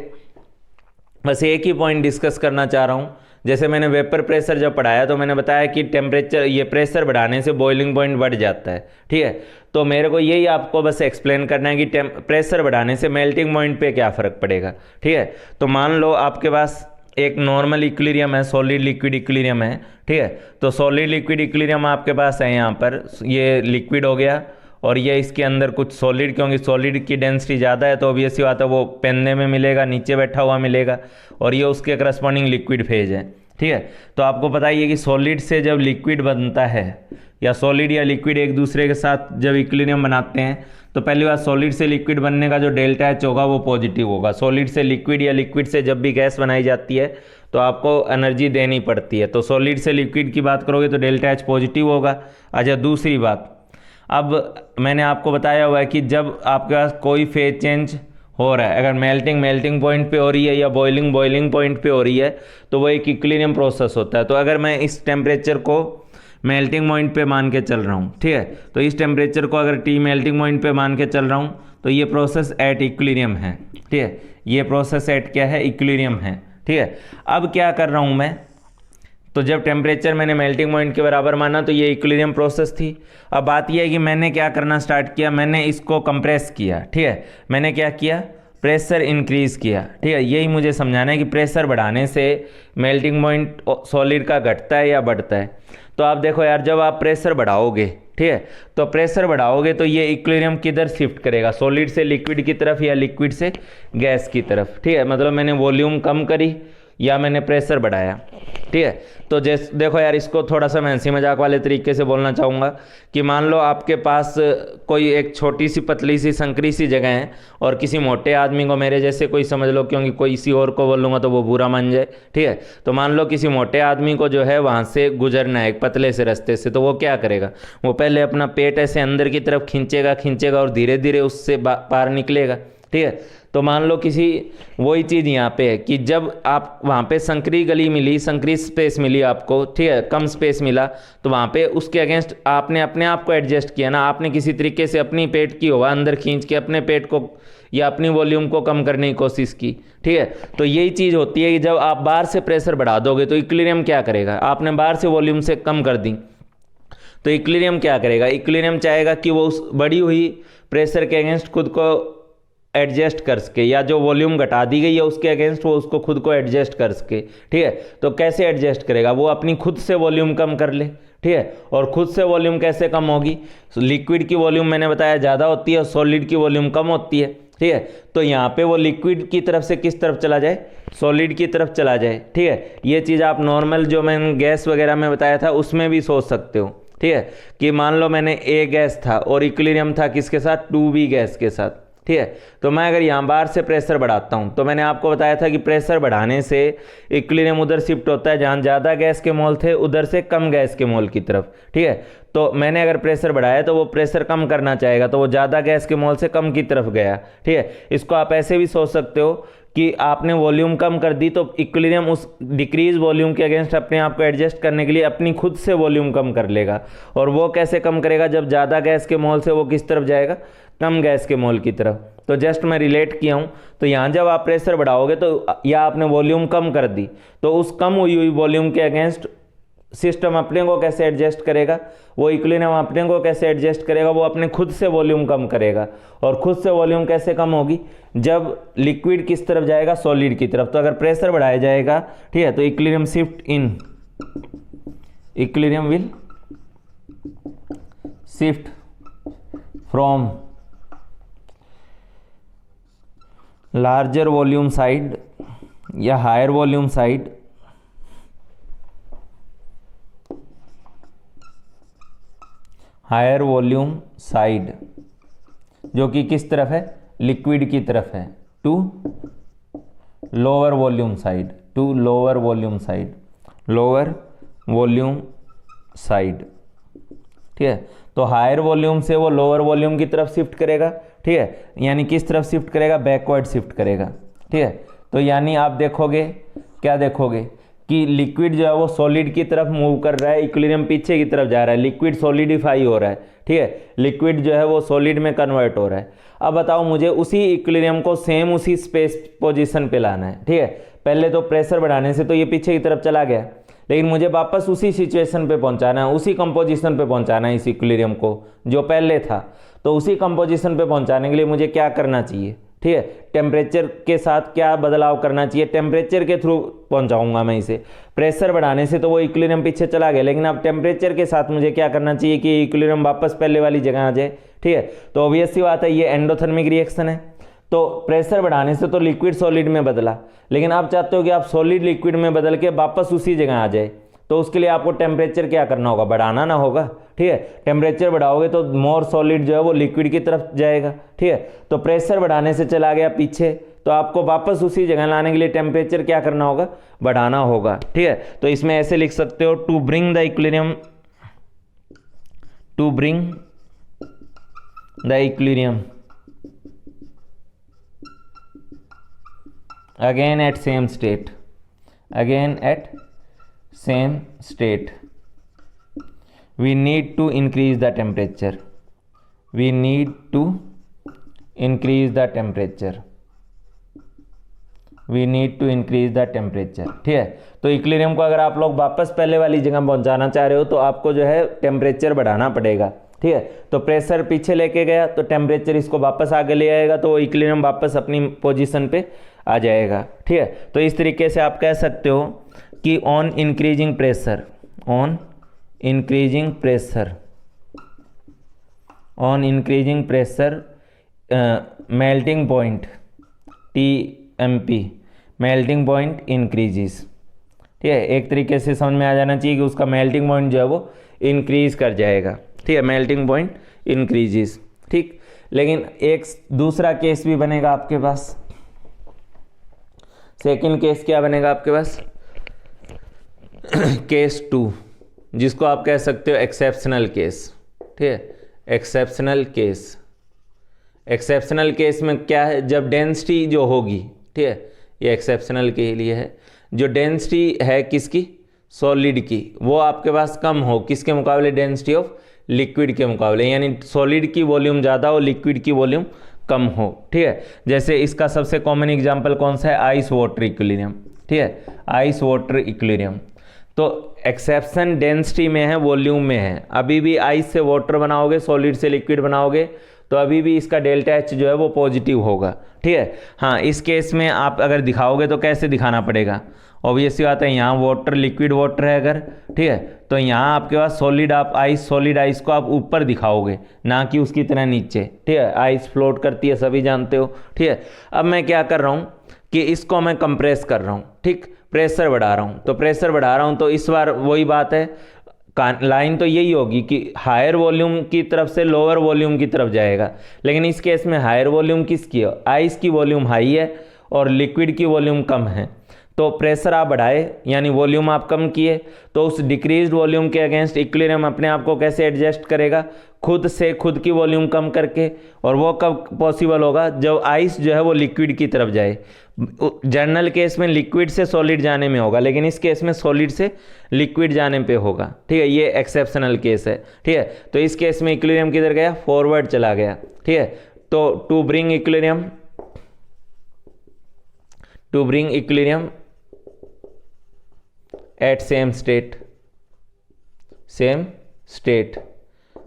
बस एक ही पॉइंट डिस्कस करना चाह रहा हूँ। जैसे मैंने वेपर प्रेशर जब पढ़ाया तो मैंने बताया कि टेम्परेचर, ये प्रेशर बढ़ाने से बॉइलिंग पॉइंट बढ़ जाता है, ठीक है। तो मेरे को यही आपको बस एक्सप्लेन करना है कि प्रेशर बढ़ाने से मेल्टिंग पॉइंट पे क्या फ़र्क पड़ेगा, ठीक है। तो मान लो आपके पास एक नॉर्मल इक्विलिब्रियम है, सॉलिड लिक्विड इक्विलिब्रियम है, ठीक है। तो सॉलिड लिक्विड इक्विलिब्रियम आपके पास है, यहाँ पर ये लिक्विड हो गया और ये इसके अंदर कुछ सॉलिड, क्योंकि सॉलिड की डेंसिटी ज़्यादा है तो ऑब्वियस सी बात है वो पेनने में मिलेगा, नीचे बैठा हुआ मिलेगा, और ये उसके करस्पॉन्डिंग लिक्विड फेज है, ठीक है। तो आपको पता ही है कि सॉलिड से जब लिक्विड बनता है या सॉलिड या लिक्विड एक दूसरे के साथ जब इक्विलिब्रियम बनाते हैं तो पहली बात, सॉलिड से लिक्विड बनने का जो डेल्टा एच होगा वो पॉजिटिव होगा। सॉलिड से लिक्विड या लिक्विड से जब भी गैस बनाई जाती है तो आपको एनर्जी देनी पड़ती है, तो सॉलिड से लिक्विड की बात करोगे तो डेल्टा एच पॉजिटिव होगा। अच्छा, दूसरी बात, अब मैंने आपको बताया हुआ है कि जब आपके पास कोई फेज चेंज हो रहा है, अगर मेल्टिंग पॉइंट पे हो रही है या बॉइलिंग पॉइंट पे हो रही है तो वो एक इक्विलिब्रियम प्रोसेस होता है। तो अगर मैं इस टेम्परेचर को मेल्टिंग पॉइंट पे मान के चल रहा हूँ, ठीक है, तो इस टेम्परेचर को अगर टी मेल्टिंग पॉइंट पे मान के चल रहा हूँ तो ये प्रोसेस एट इक्विलिब्रियम है, ठीक है। ये प्रोसेस एट क्या है, इक्विलिब्रियम है, ठीक है। अब क्या कर रहा हूँ मैं, तो जब टेम्परेचर मैंने मेल्टिंग पॉइंट के बराबर माना तो ये इक्विलिब्रियम प्रोसेस थी। अब बात यह है कि मैंने क्या करना स्टार्ट किया, मैंने इसको कंप्रेस किया, ठीक है। मैंने क्या किया, प्रेशर इंक्रीज़ किया, ठीक है। यही मुझे समझाना है कि प्रेशर बढ़ाने से मेल्टिंग पॉइंट सॉलिड का घटता है या बढ़ता है। तो आप देखो यार, जब आप प्रेशर बढ़ाओगे, ठीक है, तो प्रेशर बढ़ाओगे तो ये इक्विलिब्रियम किधर शिफ्ट करेगा, सॉलिड से लिक्विड की तरफ या लिक्विड से गैस की तरफ, ठीक है। मतलब मैंने वॉल्यूम कम करी या मैंने प्रेशर बढ़ाया, ठीक है। तो जैसे देखो यार, इसको थोड़ा सा मैं हंसी मजाक वाले तरीके से बोलना चाहूँगा कि मान लो आपके पास कोई एक छोटी सी पतली सी संकरी सी जगह है और किसी मोटे आदमी को, मेरे जैसे कोई समझ लो, क्योंकि कोई किसी और को बोलूँगा तो वो बुरा मान जाए, ठीक है। तो मान लो किसी मोटे आदमी को जो है वहाँ से गुजरना है एक पतले से रास्ते से, तो वो क्या करेगा, वो पहले अपना पेट ऐसे अंदर की तरफ खींचेगा और धीरे धीरे उससे पार निकलेगा, ठीक है। तो मान लो किसी, वही चीज़ यहाँ पे है कि जब आप वहाँ पे संकरी गली मिली, संकरी स्पेस मिली आपको, ठीक है, कम स्पेस मिला, तो वहाँ पे उसके अगेंस्ट आपने अपने आप को एडजस्ट किया ना, आपने किसी तरीके से अपनी पेट की हवा अंदर खींच के अपने पेट को या अपनी वॉल्यूम को कम करने की कोशिश की, ठीक है। तो यही चीज़ होती है कि जब आप बाहर से प्रेशर बढ़ा दोगे तो इक्विलिब्रियम क्या करेगा, आपने बाहर से वॉल्यूम से कम कर दी तो इक्विलिब्रियम क्या करेगा, इक्विलिब्रियम चाहेगा कि वो उस बढ़ी हुई प्रेशर के अगेंस्ट खुद को एडजस्ट कर सके, या जो वॉल्यूम घटा दी गई है उसके अगेंस्ट वो उसको खुद को एडजस्ट कर सके, ठीक है। तो कैसे एडजस्ट करेगा, वो अपनी खुद से वॉल्यूम कम कर ले, ठीक है। और खुद से वॉल्यूम कैसे कम होगी, लिक्विड की वॉल्यूम मैंने बताया ज़्यादा होती है और सॉलिड की वॉल्यूम कम होती है, ठीक है। तो यहाँ पे वो लिक्विड की तरफ से किस तरफ चला जाए, सॉलिड की तरफ चला जाए, ठीक है। ये चीज़ आप नॉर्मल जो मैंने गैस वगैरह में बताया था उसमें भी सोच सकते हो, ठीक है। कि मान लो मैंने ए गैस था और इक्विलिब्रियम था किसके साथ, 2B गैस के साथ, ठीक है। तो मैं अगर यहाँ बाहर से प्रेशर बढ़ाता हूँ तो मैंने आपको बताया था कि प्रेशर बढ़ाने से इक्विलिब्रियम उधर शिफ्ट होता है जहाँ ज़्यादा गैस के मोल थे उधर से कम गैस के मोल की तरफ, ठीक है। तो मैंने अगर प्रेशर बढ़ाया तो वो प्रेशर कम करना चाहेगा तो वो ज़्यादा गैस के मोल से कम की तरफ गया, ठीक है। इसको आप ऐसे भी सोच सकते हो कि आपने वॉल्यूम कम कर दी तो इक्विलिब्रियम उस डिक्रीज वॉल्यूम के अगेंस्ट अपने आप को एडजस्ट करने के लिए अपनी खुद से वॉल्यूम कम कर लेगा। और वो कैसे कम करेगा, जब ज़्यादा गैस के मोल से वो किस तरफ जाएगा, कम गैस के मोल की तरफ। तो जस्ट मैं रिलेट किया हूँ। तो यहाँ जब आप प्रेशर बढ़ाओगे तो या आपने वॉल्यूम कम कर दी तो उस कम हुई वॉल्यूम के अगेंस्ट सिस्टम अपने को कैसे एडजस्ट करेगा, वो इक्विलिब्रियम अपने को कैसे एडजस्ट करेगा, वो अपने खुद से वॉल्यूम कम करेगा। और खुद से वॉल्यूम कैसे कम होगी, जब लिक्विड किस तरफ जाएगा, सॉलिड की तरफ। तो अगर प्रेशर बढ़ाया जाएगा, ठीक है, तो equilibrium shift in, equilibrium will shift from larger volume side या higher volume side higher volume side, जो कि किस तरफ है, लिक्विड की तरफ है, to lower volume side, to lower volume side, lower volume side, ठीक है। तो हायर वॉल्यूम से वो लोअर वॉल्यूम की तरफ शिफ्ट करेगा, ठीक है। यानी किस तरफ शिफ्ट करेगा, बैकवर्ड शिफ्ट करेगा, ठीक है। तो यानी आप देखोगे, क्या देखोगे कि लिक्विड जो है वो सॉलिड की तरफ मूव कर रहा है, इक्विलिब्रियम पीछे की तरफ जा रहा है, लिक्विड सॉलिडिफाई हो रहा है, ठीक है, लिक्विड जो है वो सॉलिड में कन्वर्ट हो रहा है। अब बताओ मुझे उसी इक्विलिब्रियम को सेम उसी स्पेस पोजीशन पे लाना है, ठीक है। पहले तो प्रेशर बढ़ाने से तो ये पीछे की तरफ चला गया, लेकिन मुझे वापस उसी सिचुएशन पे पहुंचाना है, उसी कंपोजिशन पे पहुंचाना है इस इक्विलिब्रियम को जो पहले था। तो उसी कंपोजिशन पे पहुंचाने के लिए मुझे क्या करना चाहिए, ठीक है, टेम्परेचर के साथ क्या बदलाव करना चाहिए, टेम्परेचर के थ्रू पहुंचाऊंगा मैं इसे। प्रेशर बढ़ाने से तो वो इक्विलिब्रियम पीछे चला गया, लेकिन अब टेम्परेचर के साथ मुझे क्या करना चाहिए कि इक्विलिब्रियम वापस पहले वाली जगह आ जाए, ठीक है। तो ऑब्वियस सी बात है ये एंडोथर्मिक रिएक्शन है। तो प्रेशर बढ़ाने से तो लिक्विड सॉलिड में बदला, लेकिन आप चाहते हो कि आप सॉलिड लिक्विड में बदल के वापस उसी जगह आ जाए, तो उसके लिए आपको टेम्परेचर क्या करना होगा, बढ़ाना ना होगा, ठीक है। टेम्परेचर बढ़ाओगे तो मोर सॉलिड जो है वो लिक्विड की तरफ जाएगा, ठीक है। तो प्रेशर बढ़ाने से चला गया पीछे, तो आपको वापस उसी जगह लाने के लिए टेम्परेचर क्या करना होगा, बढ़ाना होगा, ठीक है। तो इसमें ऐसे लिख सकते हो, to bring the equilibrium, to bring the equilibrium again at same state, again at same state, we need to increase the temperature, we need to increase the temperature, we need to increase the temperature, ठीक है। तो equilibrium को अगर आप लोग वापस पहले वाली जगह पहुंचाना चाह रहे हो तो आपको जो है टेम्परेचर बढ़ाना पड़ेगा, ठीक है। तो प्रेशर पीछे लेके गया तो टेम्परेचर इसको वापस आगे ले आएगा, तो इक्विलिब्रियम वापस अपनी पोजीशन पे आ जाएगा, ठीक है। तो इस तरीके से आप कह सकते हो कि on increasing pressure, on increasing pressure, on increasing pressure melting point TMP, melting point increases, ठीक है। एक तरीके से समझ में आ जाना चाहिए कि उसका मेल्टिंग पॉइंट जो है वो इंक्रीज कर जाएगा, ठीक है, मेल्टिंग पॉइंट इंक्रीजेस, ठीक। लेकिन एक दूसरा केस भी बनेगा आपके पास, सेकेंड केस क्या बनेगा आपके पास, केस 2, जिसको आप कह सकते हो एक्सेप्शनल केस, ठीक है, एक्सेप्शनल केस। एक्सेप्शनल केस में क्या है, जब डेंसिटी जो होगी, ठीक है, ये एक्सेप्शनल के लिए है, जो डेंसिटी है किसकी, सॉलिड की, वो आपके पास कम हो, किसके मुकाबले, डेंसिटी ऑफ लिक्विड के मुकाबले, यानी सॉलिड की वॉल्यूम ज़्यादा हो, लिक्विड की वॉल्यूम कम हो, ठीक है। जैसे इसका सबसे कॉमन एग्जांपल कौन सा है, आइस वाटर इक्विलिब्रियम, ठीक है, आइस वाटर इक्विलिब्रियम। तो एक्सेप्शन डेंसिटी में है, वॉल्यूम में है। अभी भी आइस से वाटर बनाओगे, सॉलिड से लिक्विड बनाओगे, तो अभी भी इसका डेल्टा H जो है वो पॉजिटिव होगा, ठीक है। हाँ, इस केस में आप अगर दिखाओगे तो कैसे दिखाना पड़ेगा, ऑब्वियस सी बात है, यहाँ वाटर लिक्विड वाटर है अगर, ठीक है, तो यहाँ आपके पास सॉलिड, आप आइस, सॉलिड आइस को आप ऊपर दिखाओगे, ना कि उसकी तरह नीचे, ठीक है। आइस फ्लोट करती है, सभी जानते हो, ठीक है। अब मैं क्या कर रहा हूँ कि इसको मैं कंप्रेस कर रहा हूँ, ठीक, प्रेशर बढ़ा रहा हूँ, तो प्रेशर बढ़ा रहा हूँ तो इस बार वही बात है, लाइन तो यही होगी कि हायर वॉल्यूम की तरफ से लोअर वॉल्यूम की तरफ जाएगा, लेकिन इस केस में हायर वॉल्यूम किसकी है, आइस की वॉल्यूम हाई है और लिक्विड की वॉल्यूम कम है। तो प्रेशर आप बढ़ाए यानी वॉल्यूम आप कम किए, तो उस डिक्रीज्ड वॉल्यूम के अगेंस्ट इक्विलिब्रियम अपने आप को कैसे एडजस्ट करेगा, खुद से खुद की वॉल्यूम कम करके। और वो कब पॉसिबल होगा, जब आइस जो है वो लिक्विड की तरफ जाए। जनरल केस में लिक्विड से सॉलिड जाने में होगा, लेकिन इस केस में सॉलिड से लिक्विड जाने पे होगा, ठीक है। ये एक्सेप्शनल केस है, ठीक है। तो इस केस में इक्विलिब्रियम किधर गया, फॉरवर्ड चला गया, ठीक है। तो to bring equilibrium, to bring equilibrium at same state,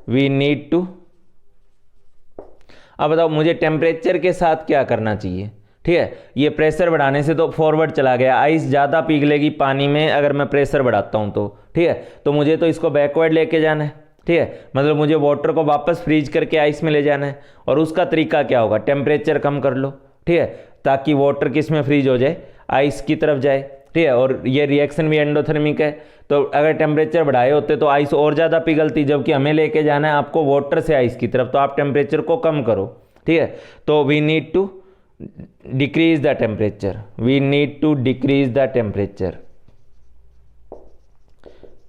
we need to, अब बताओ मुझे टेम्परेचर के साथ क्या करना चाहिए, ठीक है। ये प्रेशर बढ़ाने से तो फॉरवर्ड चला गया, आइस ज़्यादा पिघलेगी पानी में अगर मैं प्रेशर बढ़ाता हूँ तो, ठीक है। तो मुझे तो इसको बैकवर्ड लेके जाना है, ठीक है, मतलब मुझे वाटर को वापस फ्रीज करके आइस में ले जाना है। और उसका तरीका क्या होगा, टेम्परेचर कम कर लो, ठीक है, ताकि वाटर किस में फ्रीज हो जाए, आइस की तरफ जाए, ठीक है। और ये रिएक्शन भी एंडोथर्मिक है, तो अगर टेम्परेचर बढ़ाए होते तो आइस और ज़्यादा पिघलती, जबकि हमें लेके जाना है आपको वाटर से आइस की तरफ, तो आप टेम्परेचर को कम करो, ठीक है। तो we need to decrease the temperature, we need to decrease the temperature,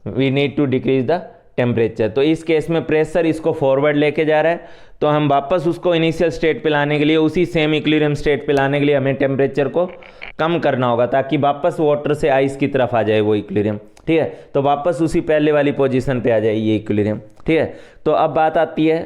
we need to decrease the temperature. तो इस केस में प्रेशर इसको फॉरवर्ड लेके जा रहा है, तो हम वापस उसको इनिशियल स्टेट पे लाने के लिए, उसी सेम इक्विलिब्रियम स्टेट पे लाने के लिए हमें टेम्परेचर को कम करना होगा, ताकि वापस वाटर से आइस की तरफ आ जाए वो इक्विलिब्रियम, ठीक है, तो वापस उसी पहले वाली पोजीशन पे आ जाएगी इक्विलिब्रियम। ठीक है, तो अब बात आती है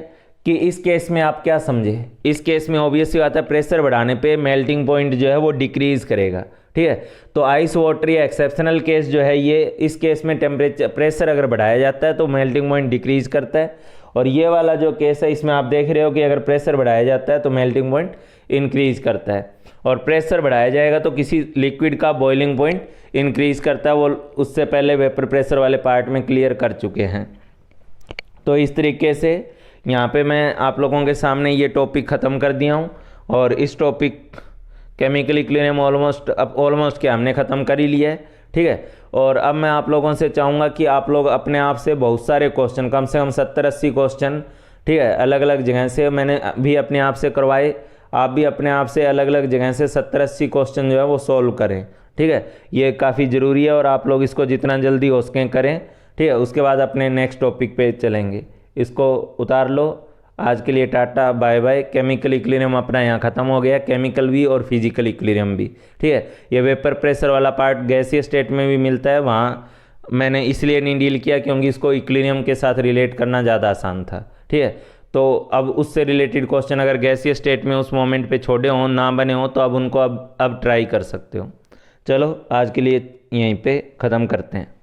कि इस केस में आप क्या समझे। इस केस में ऑब्वियसली बात है, प्रेशर बढ़ाने पे मेल्टिंग पॉइंट जो है वो डिक्रीज करेगा। ठीक है, तो आइस वाटर या एक्सेप्शनल केस जो है ये, इस केस में टेम्परेचर प्रेशर अगर बढ़ाया जाता है तो मेल्टिंग पॉइंट डिक्रीज करता है, और ये वाला जो केस है इसमें आप देख रहे हो कि अगर प्रेशर बढ़ाया जाता है तो मेल्टिंग पॉइंट इंक्रीज करता है, और प्रेशर बढ़ाया जाएगा तो किसी लिक्विड का बॉइलिंग पॉइंट इंक्रीज करता है। वो उससे पहले वेपर प्रेशर वाले पार्ट में क्लियर कर चुके हैं। तो इस तरीके से यहाँ पे मैं आप लोगों के सामने ये टॉपिक ख़त्म कर दिया हूँ, और इस टॉपिक केमिकल इक्विलिब्रियम ऑलमोस्ट क्या हमने ख़त्म कर ही लिया है। ठीक है, और अब मैं आप लोगों से चाहूँगा कि आप लोग अपने आप से बहुत सारे क्वेश्चन, कम से कम 70-80 क्वेश्चन, ठीक है, अलग अलग जगह से मैंने भी अपने आप से करवाए, आप भी अपने आप से अलग अलग जगह से 70-80 क्वेश्चन जो है वो सॉल्व करें। ठीक है, ये काफ़ी ज़रूरी है और आप लोग इसको जितना जल्दी हो सकें करें। ठीक है, उसके बाद अपने नेक्स्ट टॉपिक पे चलेंगे। इसको उतार लो। आज के लिए ta-ta bye bye. Chemical equilibrium अपना यहाँ ख़त्म हो गया, केमिकल भी और फिजिकल इक्विलिब्रियम भी। ठीक है, ये वेपर प्रेशर वाला पार्ट गैसीय स्टेट में भी मिलता है, वहाँ मैंने इसलिए नहीं डील किया क्योंकि इसको इक्विलिब्रियम के साथ रिलेट करना ज़्यादा आसान था। ठीक है, तो अब उससे रिलेटेड क्वेश्चन अगर गैसीय स्टेट में उस मोमेंट पे छोड़े हों, ना बने हों, तो अब उनको अब ट्राई कर सकते हो। चलो आज के लिए यहीं पे ख़त्म करते हैं।